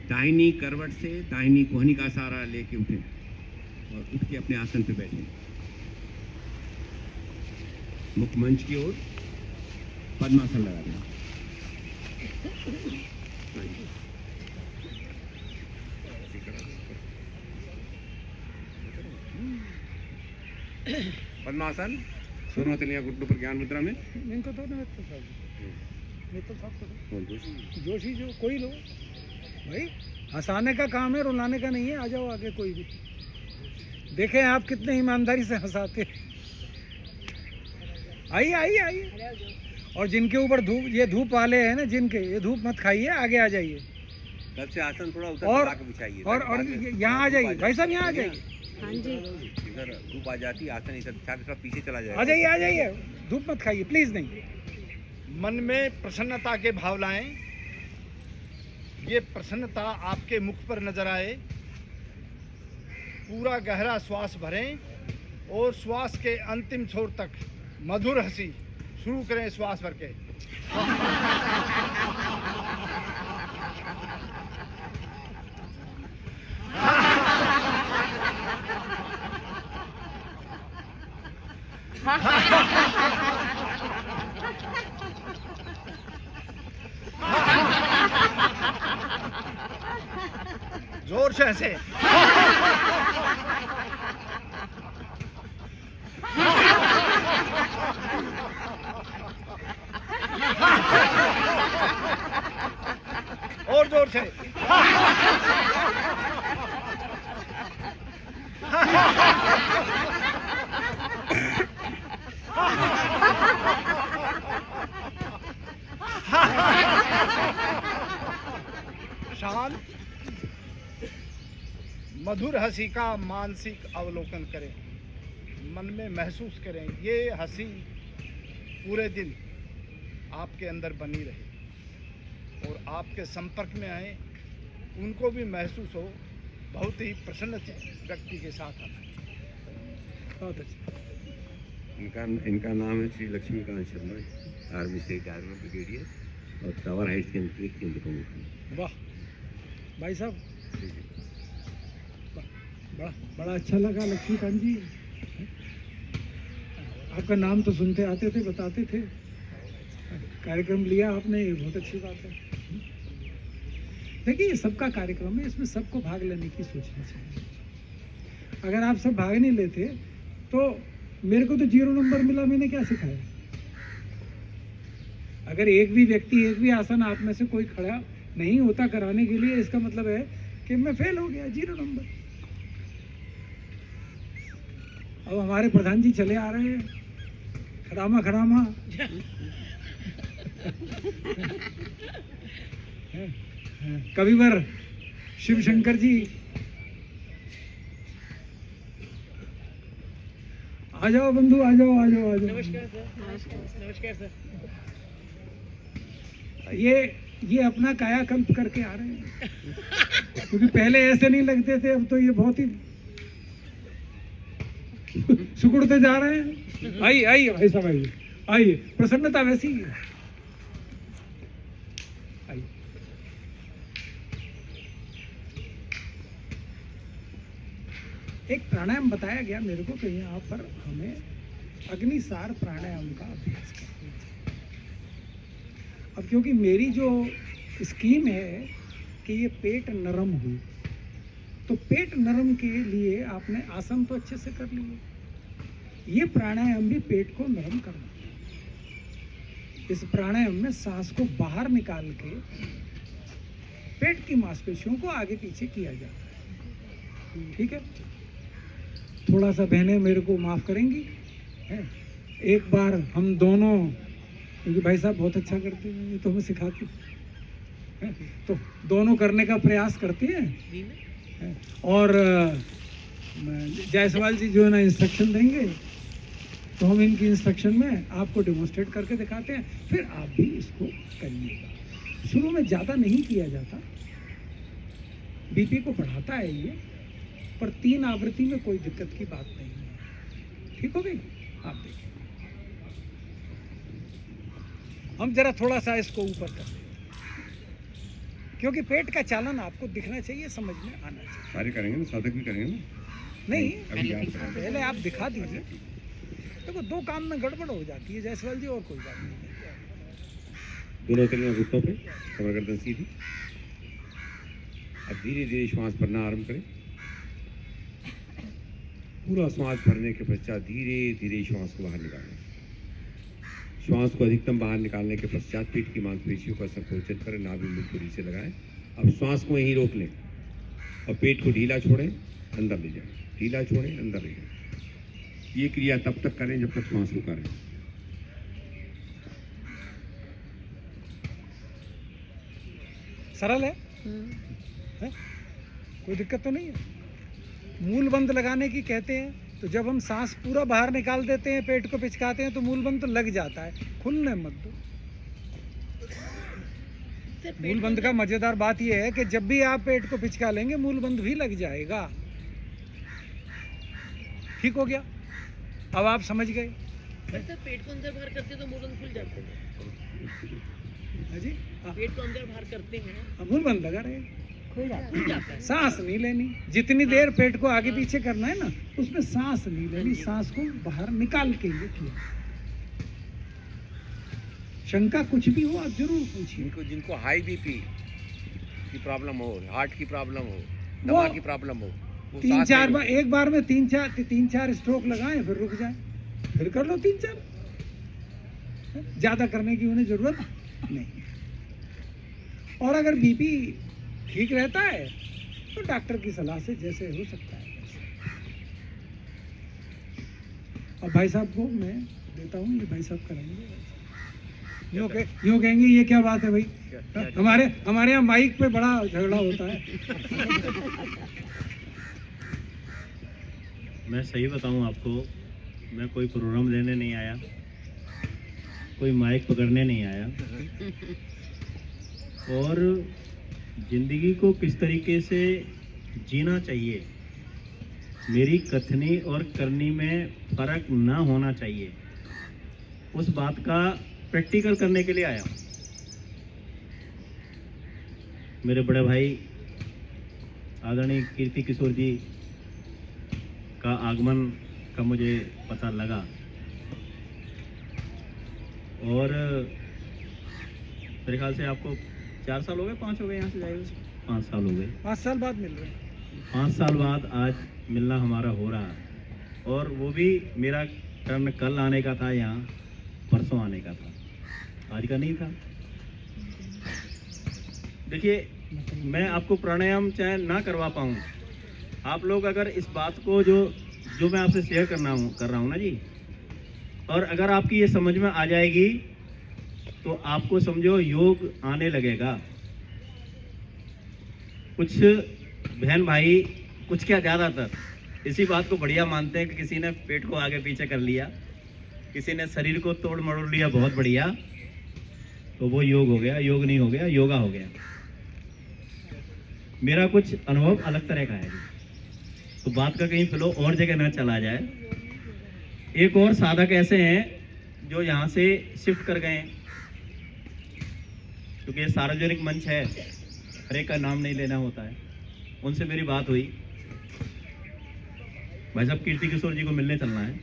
Speaker 2: दाहिनी करवट से दाहिनी कोहनी का सहारा लेके उठें और उठ के अपने आसन पे बैठें। मुख मंच की ओर, पद्मासन लगा दें। पद्मासन, सुनो तलिया गुड्डू पर ज्ञान मुद्रा में।
Speaker 1: इनको तो ना मित्तल साहब को जोशी जो कोई लो भाई, हंसाने का काम है, रुलाने का नहीं है। आ जाओ आगे कोई भी, देखें आप कितने ईमानदारी से हंसाते हैं। आइए आइए आइए। और जिनके ऊपर धूप, ये धूप वाले हैं ना जिनके, ये धूप मत खाइए, आगे आ जाइए।
Speaker 2: तब से आसन थोड़ा उधर
Speaker 1: और
Speaker 2: दबा के बिछाइए।
Speaker 1: और यहाँ आ जाइए भाई साहब, यहाँ आ जाइए।
Speaker 3: हाँ जी,
Speaker 2: इधर धूप आ जाती, आसन इधर बिछा के थोड़ा पीछे चला जाए।
Speaker 1: आ जाइए आ जाइए, धूप मत खाइए प्लीज। नहीं,
Speaker 5: मन में प्रसन्नता के भाव लाएं। ये प्रसन्नता आपके मुख पर नजर आए। पूरा गहरा श्वास भरें और श्वास के अंतिम छोर तक मधुर हंसी शुरू करें। श्वास भर के जोर से हंसे। और जोर से। शांत मधुर हंसी का मानसिक अवलोकन करें। मन में महसूस करें ये हंसी पूरे दिन आपके अंदर बनी रहे और आपके संपर्क में आए, उनको भी महसूस हो। बहुत ही प्रसन्न व्यक्ति के साथ आना।
Speaker 1: बहुत अच्छा।
Speaker 2: इनका नाम है Shri Laxmikant Sharma, army state army brigadier और टावर हाइट्स के केंद्र प्रमुख।
Speaker 1: वाह भाई साहब, बड़ा बड़ा अच्छा लगा लक्ष्मीकांत जी। आपका नाम तो सुनते आते थे, बताते थे, कार्यक्रम लिया आपने, ये बहुत अच्छी बात है। देखिए ये सबका कार्यक्रम है, इसमें सबको भाग लेने की सोचना चाहिए। अगर आप सब भाग नहीं लेते तो मेरे को तो 0 नंबर मिला, मैंने क्या सिखाया? अगर एक भी व्यक्ति, एक भी आसन आप में से कोई खड़ा नहीं होता कराने के लिए, इसका मतलब है कि मैं फेल हो गया, 0 नंबर। अब हमारे प्रधान जी चले आ रहे हैं, खड़ामा खड़ामा। कविवर शिव शंकर जी, आ जाओ बंधु, आ जाओ आ जाओ आ जाओ।
Speaker 5: नमस्कार सर। नमस्कार सर।
Speaker 1: ये अपना कायाकल्प करके आ रहे हैं, क्योंकि पहले ऐसे नहीं लगते थे, अब तो ये बहुत ही सुकुड़ते जा रहे हैं। आइए आइए भाई साहब, आइए आइए, प्रसन्नता वैसी ही है। आइए। एक प्राणायाम बताया गया मेरे को, तो यहाँ पर हमें अग्निसार प्राणायाम का अभ्यास करना है। अब क्योंकि मेरी जो स्कीम है कि ये पेट नरम हो, तो पेट नरम के लिए आपने आसन तो अच्छे से कर लिए, ये प्राणायाम भी पेट को नरम करना है। इस प्राणायाम में सांस को बाहर निकाल के पेट की मांसपेशियों को आगे पीछे किया जाता है। ठीक है, थोड़ा सा बहनें मेरे को माफ करेंगी, है? एक बार हम दोनों, क्योंकि भाई साहब बहुत अच्छा करते हैं, ये तो हमें सिखाते हैं, तो दोनों करने का प्रयास करते हैं। और जायसवाल जी जो है ना इंस्ट्रक्शन देंगे, तो हम इनकी इंस्ट्रक्शन में आपको डेमोन्स्ट्रेट करके दिखाते हैं, फिर आप भी इसको करिएगा। शुरू में ज़्यादा नहीं किया जाता, बीपी को बढ़ाता है ये, पर 3 आवृत्ति में कोई दिक्कत की बात नहीं है। ठीक हो गई? आप देखिए, हम जरा थोड़ा सा इसको ऊपर कर दें, क्योंकि पेट का चालन आपको दिखना चाहिए, समझ में आना चाहिए।
Speaker 2: सारे करेंगे ना, साधक भी करेंगे ना?
Speaker 1: नहीं,
Speaker 2: अभी आप करेंगे।
Speaker 1: पहले आप दिखा दीजिए। देखो 2 काम में गड़बड़ हो जाती है जायसवाल जी, और कोई बात नहीं।
Speaker 2: दोनों तरह घुटनों पे, कमर गर्दन सीधी। अब धीरे धीरे श्वास भरना आरंभ करें। पूरा श्वास भरने के पश्चात धीरे धीरे श्वास को बाहर निकालें। श्वास को अधिकतम बाहर निकालने के पश्चात पीठ की मांसपेशियों का संकोचन करें, नाभि मुंह से लगाएं। अब श्वास को यहीं रोक लें और पेट को ढीला छोड़ें, अंदर ले जाएं, ढीला छोड़ें, अंदर ले जाएं। ये क्रिया तब तक करें जब तक श्वास रुका रहे।
Speaker 1: सरल है? कोई दिक्कत तो नहीं है? मूल बंद लगाने की कहते हैं, तो जब हम सांस पूरा बाहर निकाल देते हैं, पेट को पिचकाते हैं, तो मूल बंद तो लग जाता है, खुलने मत दो। मूल बंद का मजेदार बात यह है कि जब भी आप पेट को पिचका लेंगे, मूल बंद भी लग जाएगा। ठीक हो गया? अब आप समझ गए?
Speaker 6: सर पेट को अंदर बाहर करते तो मूल बंद खुल जाते हैं।
Speaker 1: हाँ जी, हाँ,
Speaker 6: पेट को अंदर बाहर करते हैं,
Speaker 1: मूल बंद लगा रहे,
Speaker 6: खुल जाता है।
Speaker 1: सांस नहीं लेनी। जितनी देर पेट को आगे पीछे करना है ना, उसमें सांस नहीं लेनी, सांस को बाहर निकाल के ये किया। शंका कुछ भी हो आप जरूर पूछिए।
Speaker 2: जिनको हाई बीपी की प्रॉब्लम हो, हार्ट की प्रॉब्लम हो,
Speaker 1: वो
Speaker 2: दमा की प्रॉब्लम हो, वो
Speaker 1: 3-4 बार, एक बार में 3-4 स्ट्रोक लगाएं, फिर रुक जाएं, फिर कर लो 3-4। ज्यादा करने की उन्हें जरूरत नहीं। और अगर बीपी ठीक रहता है तो डॉक्टर की सलाह से जैसे हो सकता है। और भाई साहब को मैं देता हूँ, ये भाई साहब करेंगे। यूँ कहेंगे ये क्या बात है भाई, हमारे यहाँ माइक पे बड़ा झगड़ा होता है।
Speaker 7: मैं सही बताऊं आपको, मैं कोई प्रोग्राम लेने नहीं आया, कोई माइक पकड़ने नहीं आया, और ज़िंदगी को किस तरीके से जीना चाहिए, मेरी कथनी और करनी में फ़र्क ना होना चाहिए, उस बात का प्रैक्टिकल करने के लिए आया हूँ। मेरे बड़े भाई आदरणीय कीर्ति किशोर जी का आगमन का मुझे पता लगा, और मेरे ख्याल से आपको 4 साल हो गए, 5 हो गए यहाँ से जाए, 5 साल हो गए।
Speaker 1: 5 साल बाद मिल रहे हैं।
Speaker 7: 5 साल बाद आज मिलना हमारा हो रहा है, और वो भी मेरा टर्न कल आने का था, यहाँ परसों आने का था, आज का नहीं था। देखिए, मैं आपको प्राणायाम चाहे ना करवा पाऊँ, आप लोग अगर इस बात को जो मैं आपसे शेयर कर रहा हूँ ना जी, और अगर आपकी ये समझ में आ जाएगी तो आपको समझो योग आने लगेगा। कुछ बहन भाई, कुछ क्या ज़्यादातर इसी बात को बढ़िया मानते हैं कि किसी ने पेट को आगे पीछे कर लिया, किसी ने शरीर को तोड़ मरोड़ लिया, बहुत बढ़िया, तो वो योग हो गया। योग नहीं हो गया, योगा हो गया। मेरा कुछ अनुभव अलग तरह का है, तो बात का कहीं फ्लो और जगह ना चला जाए। एक और साधक ऐसे हैं जो यहाँ से शिफ्ट कर गए हैं, क्योंकि ये सार्वजनिक मंच है, हर एक का नाम नहीं लेना होता है। उनसे मेरी बात हुई, भाई साहब कीर्ति किशोर जी को मिलने चलना है,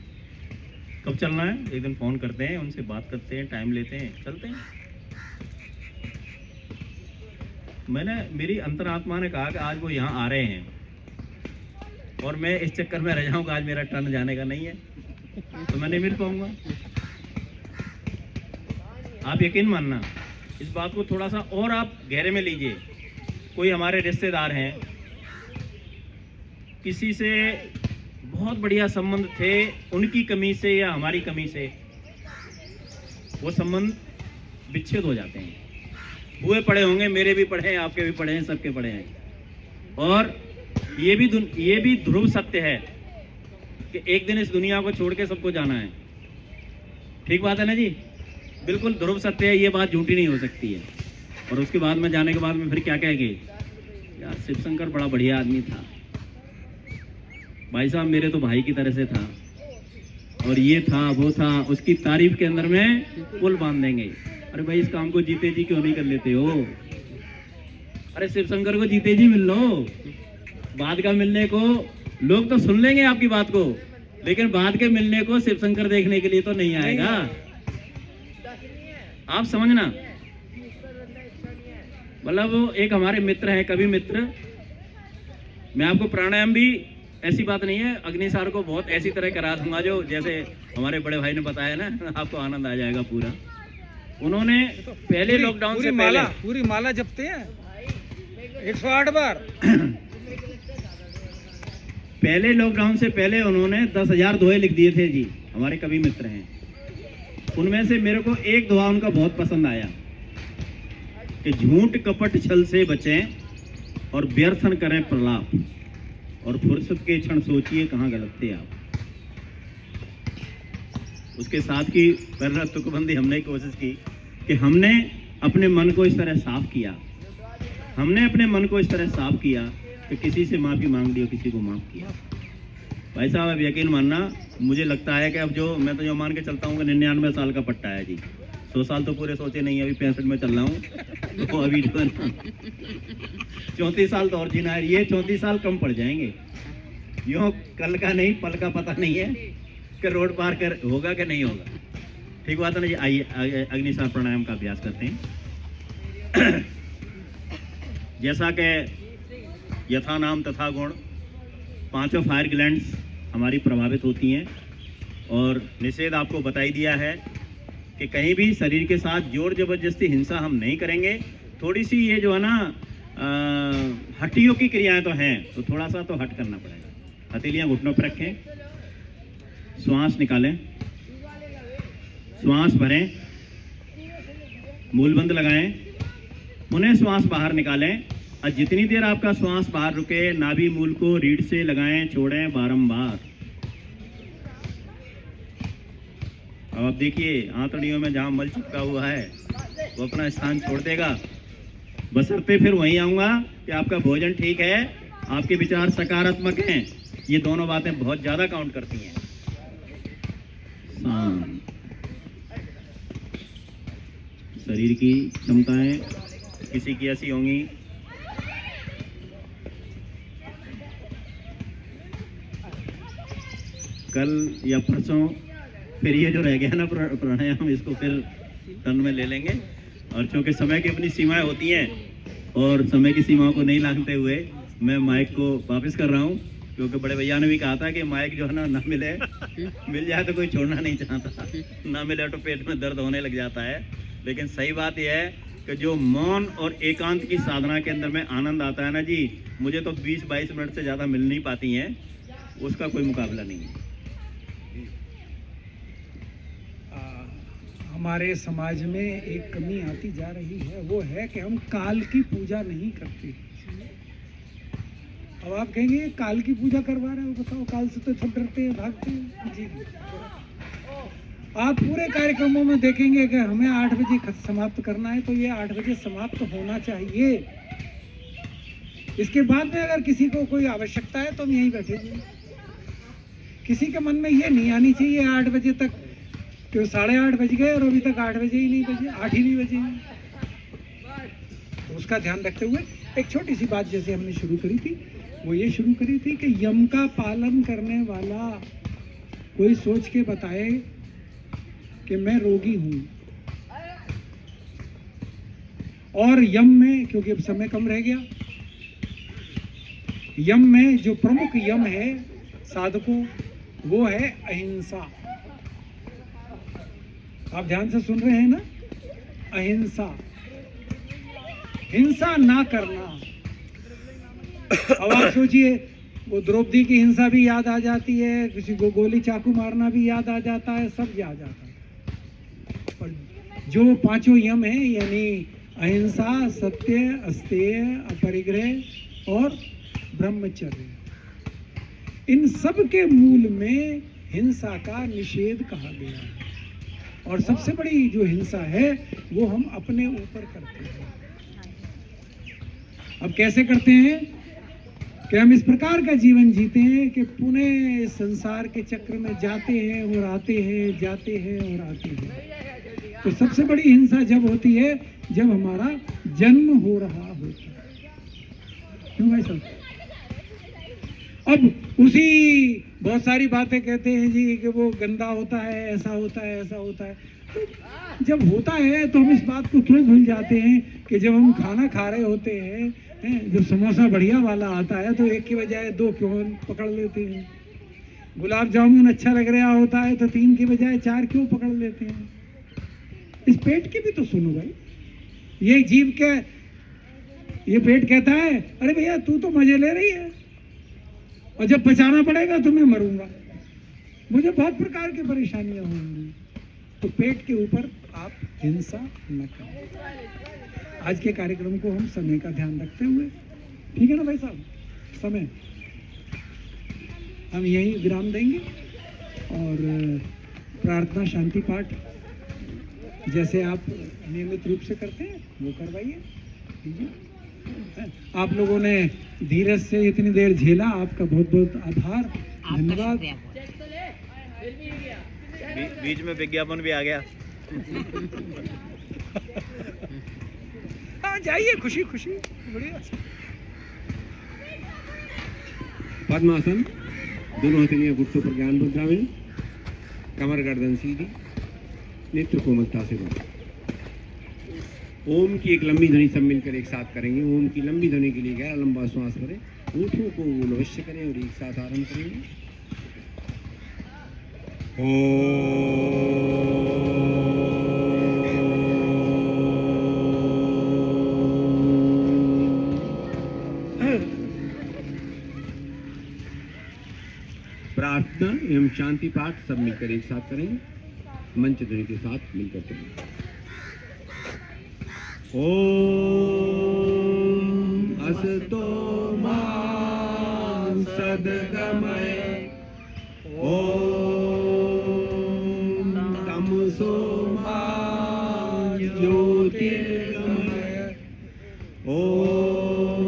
Speaker 7: कब चलना है? एक दिन फ़ोन करते हैं, उनसे बात करते हैं, टाइम लेते हैं, चलते हैं। मेरी अंतरात्मा ने कहा कि आज वो यहाँ आ रहे हैं, और मैं इस चक्कर में रह जाऊँगा, आज मेरा टर्न जाने का नहीं है, तो मैं नहीं मिल पाऊँगा। आप यकीन मानना, इस बात को थोड़ा सा और आप गहरे में लीजिए। कोई हमारे रिश्तेदार हैं, किसी से बहुत बढ़िया संबंध थे, उनकी कमी से या हमारी कमी से वो संबंध विच्छेद हो जाते हैं। हुए पड़े होंगे, मेरे भी पड़े हैं, आपके भी पड़े हैं, सबके पड़े हैं। और ये भी ध्रुव सत्य है कि एक दिन इस दुनिया को छोड़ के सबको जाना है। ठीक बात है ना जी? बिल्कुल ध्रुव सत्य है, ये बात झूठी नहीं हो सकती है। और उसके बाद में जाने के बाद में फिर क्या कहेंगे, यार शिवशंकर बड़ा बढ़िया आदमी था, भाई साहब मेरे तो भाई की तरह से था, और ये था वो था, उसकी तारीफ के अंदर में पुल बांध देंगे। अरे भाई इस काम को जीते जी क्यों नहीं कर लेते हो? अरे शिवशंकर को जीते जी मिल लो, बाद का मिलने को लोग तो सुन लेंगे आपकी बात को, लेकिन बाद के मिलने को शिवशंकर देखने के लिए तो नहीं आएगा। आप समझना, मतलब वो एक हमारे मित्र हैं, कवि मित्र। मैं आपको प्राणायाम भी, ऐसी बात नहीं है, अग्निसार को बहुत ऐसी तरह करा दूंगा जो जैसे हमारे बड़े भाई ने बताया ना, आपको आनंद आ जाएगा पूरा। उन्होंने पहले लॉकडाउन से पहले
Speaker 1: पूरी माला जपते हैं 108 बार।
Speaker 7: पहले लॉकडाउन से पहले उन्होंने 10,000 दोहे लिख दिए थे जी, हमारे कवि मित्र हैं। उनमें से मेरे को एक दोहा उनका बहुत पसंद आया कि झूठ कपट छल से बचें और व्यर्थन करें प्रलाप, और फुर्सत के क्षण सोचिए कहाँ गलत थे आप। उसके साथ की पहला तुकबंदी हमने कोशिश की कि हमने अपने मन को इस तरह साफ किया, हमने अपने मन को इस तरह साफ किया कि किसी से माफ़ी मांग ली और किसी को माफ़ किया। भाई साहब अब यकीन मानना, मुझे लगता है कि अब जो मैं तो जो मान के चलता हूँ कि 99 साल का पट्टा है जी, 100 साल तो पूरे सोचे नहीं, अभी 65 में चल रहा हूँ, तो अभी जो है ना 34 साल तो और जीना है। ये 34 साल कम पड़ जाएंगे, यूँ कल का नहीं पल का पता नहीं है कि रोड पार कर होगा कि नहीं होगा। ठीक बात है ना जी? आइए अग्निसार प्राणायाम का अभ्यास करते हैं। जैसा कि यथा नाम तथा गुण, पांचों फायर ग्लैंड्स हमारी प्रभावित होती हैं, और निषेध आपको बताई दिया है कि कहीं भी शरीर के साथ जोर जबरदस्ती हिंसा हम नहीं करेंगे। थोड़ी सी ये जो है ना हड्डियों की क्रियाएं तो हैं, तो थोड़ा सा तो हट करना पड़ेगा। हथेलियां घुटनों पर रखें, श्वास निकालें, श्वास भरें, मूलबंद लगाएं, पुनः श्वास बाहर निकालें, और जितनी देर आपका श्वास बाहर रुके नाभि मूल को रीढ़ से लगाएं, छोड़ें बारंबार। अब आप देखिए आंतड़ियों में जहां मल चिपका हुआ है वो अपना स्थान छोड़ देगा। बशर्ते फिर वहीं आऊँगा कि आपका भोजन ठीक है, आपके विचार सकारात्मक हैं। ये दोनों बातें बहुत ज़्यादा काउंट करती हैं। शरीर की क्षमताएं किसी की ऐसी होंगी, कल या परसों फिर ये जो रह गया ना प्राणायाम, इसको फिर टर्न में ले लेंगे। और चूँकि समय की अपनी सीमाएं होती हैं, और समय की सीमाओं को नहीं लांघते हुए मैं माइक को वापस कर रहा हूँ, क्योंकि बड़े भैया ने भी कहा था कि माइक जो है ना मिले, मिल जाए तो कोई छोड़ना नहीं चाहता, ना मिले तो पेट में दर्द होने लग जाता है। लेकिन सही बात यह है कि जो मौन और एकांत की साधना के अंदर में आनंद आता है ना जी, मुझे तो 20-22 मिनट से ज़्यादा मिल नहीं पाती हैं, उसका कोई मुकाबला नहीं है।
Speaker 1: हमारे समाज में एक कमी आती जा रही है, वो है कि हम काल की पूजा नहीं करते। अब आप कहेंगे काल की पूजा करवा रहे हो, बताओ काल से तो सब डरते हैं, भागते हैं। जी आप पूरे कार्यक्रमों में देखेंगे कि हमें 8 बजे समाप्त करना है, तो ये 8 बजे समाप्त होना चाहिए। इसके बाद में अगर किसी को कोई आवश्यकता है तो हम यहीं बैठेंगे। किसी के मन में ये नहीं आनी चाहिए 8 बजे तक कि 8:30 बज गए और अभी तक 8 बजे ही नहीं बजे, 8 ही नहीं बजे। तो उसका ध्यान रखते हुए एक छोटी सी बात जैसे हमने शुरू करी थी, वो ये शुरू करी थी कि यम का पालन करने वाला कोई सोच के बताए कि मैं रोगी हूं, और यम में, क्योंकि अब समय कम रह गया, यम में जो प्रमुख यम है साधकों, वो है अहिंसा। आप ध्यान से सुन रहे हैं ना? अहिंसा, हिंसा ना करना। अब आप सोचिए, वो द्रौपदी की हिंसा भी याद आ जाती है, किसी को गोली चाकू मारना भी याद आ जाता है, सब याद आता है। और जो 5 यम है, यानी अहिंसा, सत्य, अस्तेय, अपरिग्रह और ब्रह्मचर्य, इन सब के मूल में हिंसा का निषेध कहा गया है। और सबसे बड़ी जो हिंसा है वो हम अपने ऊपर करते हैं। अब कैसे करते हैं कि हम इस प्रकार का जीवन जीते हैं कि पुनः संसार के चक्र में जाते हैं और आते हैं, जाते हैं और आते हैं। तो सबसे बड़ी हिंसा जब होती है जब हमारा जन्म हो रहा होता है। क्यों भाई साहब? अब उसी बहुत सारी बातें कहते हैं जी कि वो गंदा होता है, ऐसा होता है, ऐसा होता है। तो जब होता है तो हम इस बात को क्यों भूल जाते हैं कि जब हम खाना खा रहे होते हैं, जब समोसा बढ़िया वाला आता है तो एक की बजाय 2 क्यों पकड़ लेते हैं। गुलाब जामुन अच्छा लग रहा होता है तो 3 की बजाय 4 क्यों पकड़ लेते हैं। इस पेट की भी तो सुनो भाई। ये जीव के, ये पेट कहता है अरे भैया तू तो मजे ले रही है और जब बचाना पड़ेगा तो मैं मरूंगा, मुझे बहुत प्रकार की परेशानियां होंगी। तो पेट के ऊपर आप हिंसा न करें। आज के कार्यक्रम को हम समय का ध्यान रखते हुए, ठीक है ना भाई साहब, समय हम यहीं विराम देंगे और प्रार्थना शांति पाठ जैसे आप नियमित रूप से करते हैं वो करवाइए। ठीक है, आप लोगों ने धीरज से इतनी देर झेला, आपका बहुत बहुत आभार, धन्यवाद।
Speaker 7: बीच में विज्ञापन भी आ गया।
Speaker 1: हाँ जाइए, खुशी खुशी, बढ़िया।
Speaker 2: पद्मासन, दोनों हथेलियां घुटनों पर ज्ञान मुद्रा में, कमर गर्दन सीधी, नेत्र कोमलता से बंद। ओम की एक लंबी ध्वनि सब मिलकर एक साथ करेंगे। ओम की लंबी ध्वनि के लिए गहरा लंबा श्वास करें, होठों को अवश्य करें और एक साथ आरंभ करेंगे। प्रार्थना एवं शांति पाठ सब मिलकर एक साथ करेंगे, मंच ध्वनि के साथ मिलकर करेंगे। ओम असतो मा सद्गमय, ओम तमसो मा ज्योतिर्गमय, ओम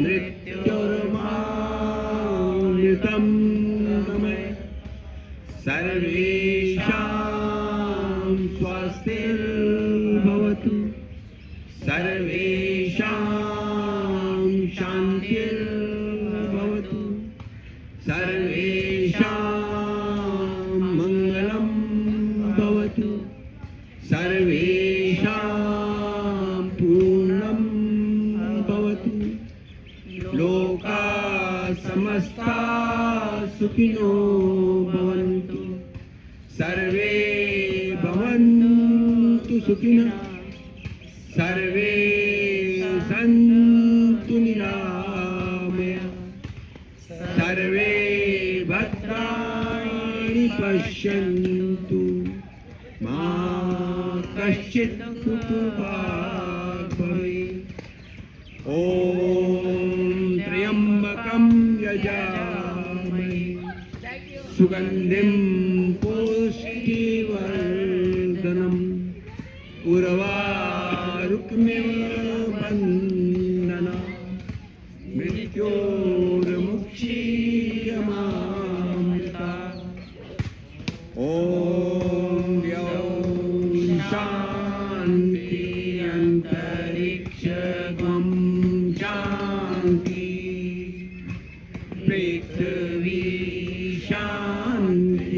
Speaker 2: मृत्युर्मामृतं गमय, सर्वेषां स्वस्तिर्भवतु, सर्वेषां शान्तिर्भवतु, सर्वेषां मङ्गलं भवतु, सर्वेषां पूर्णं भवतु, लोकाः समस्ता सुखिनो भवन्तु, सर्वे भवन्तु सुखिनः, सर्वे सन्तु निरामयाः, सर्वे भद्राणि पश्यन्तु, मा कश्चित् दुःखभाग् भवेत्। ॐ त्र्यम्बकं यजामहे सुगन्धिं पुष्टिवर्धनम्, उर्वारुकमिव बन्धना, मृत्योर्मुक्षीयमामृता। ॐ द्यौः शान्ति अन्तरिक्षं शान्ति, पृथ्वी शान्तिरापा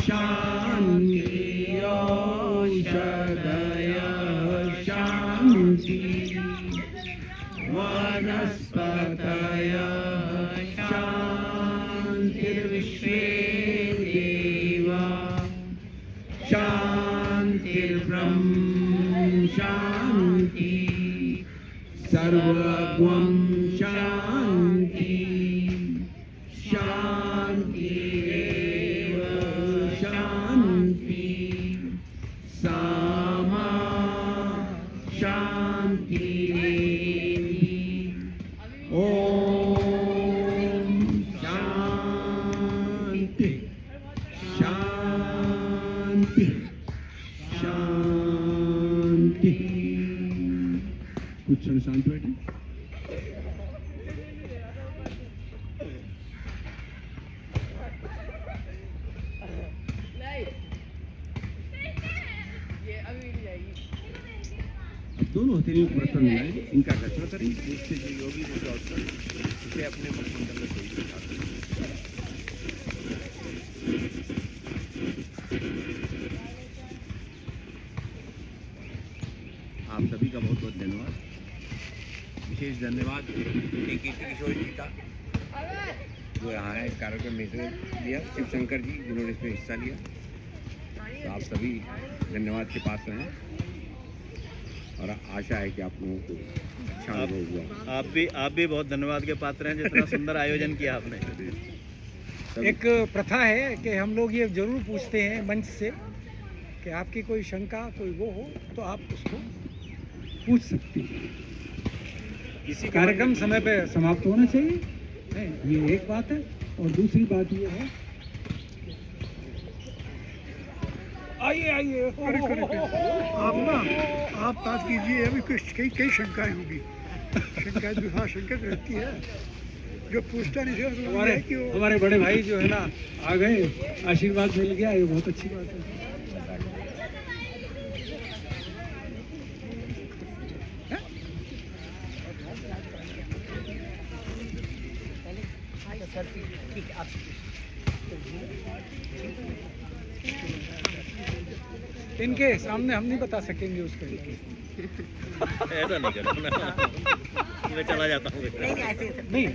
Speaker 2: शान्ति, औषधयः शान्ति, वनस्पतयः शान्तिर्विश्वे देवा शान्तिर्ब्रह्म शान्ति, सर्वगं शान्ति, शान्तिरेव शान्ति, सामा शान्तिरेव शांत बैठे। अब दोनों हथेलियों को प्रश्न मिलाएं, इनका कचरा करें, जिससे जो योगी जो डॉक्टर इसे अपने मुखमंडल में सही दिखा सकें। आप सभी का बहुत बहुत धन्यवाद। विशेष धन्यवाद कीर्ति किशोर जी का, जो यहाँ है इस कार्यक्रम में हिस्सा लिया, शिव शंकर जी जिन्होंने इसमें हिस्सा लिया। तो आप सभी धन्यवाद के पात्र हैं और आशा है कि आप लोगों को अच्छा अनुभव हुआ।
Speaker 7: आप भी बहुत धन्यवाद के पात्र हैं, जितना सुंदर आयोजन किया आपने।
Speaker 1: एक प्रथा है कि हम लोग ये जरूर पूछते हैं मंच से कि आपकी कोई शंका कोई वो हो तो आप उसको पूछ सकते हैं। इसी कार्यक्रम समय पे समाप्त होना चाहिए है, ये एक बात है। और दूसरी बात ये है, आइए आइए
Speaker 8: आप ना आप बात कीजिए। अभी कुछ कई शंकाएं होंगी। शंकाएं जो हाँ शंका रहती है, जो पूछता नहीं है
Speaker 1: हमारे बड़े भाई जो है ना आ गए, आशीर्वाद मिल गया, ये बहुत अच्छी बात है। इनके सामने हम नहीं बता सकेंगे उसको।
Speaker 7: ऐसा नहीं करो ना, मैं चला जाता हूँ।
Speaker 1: नहीं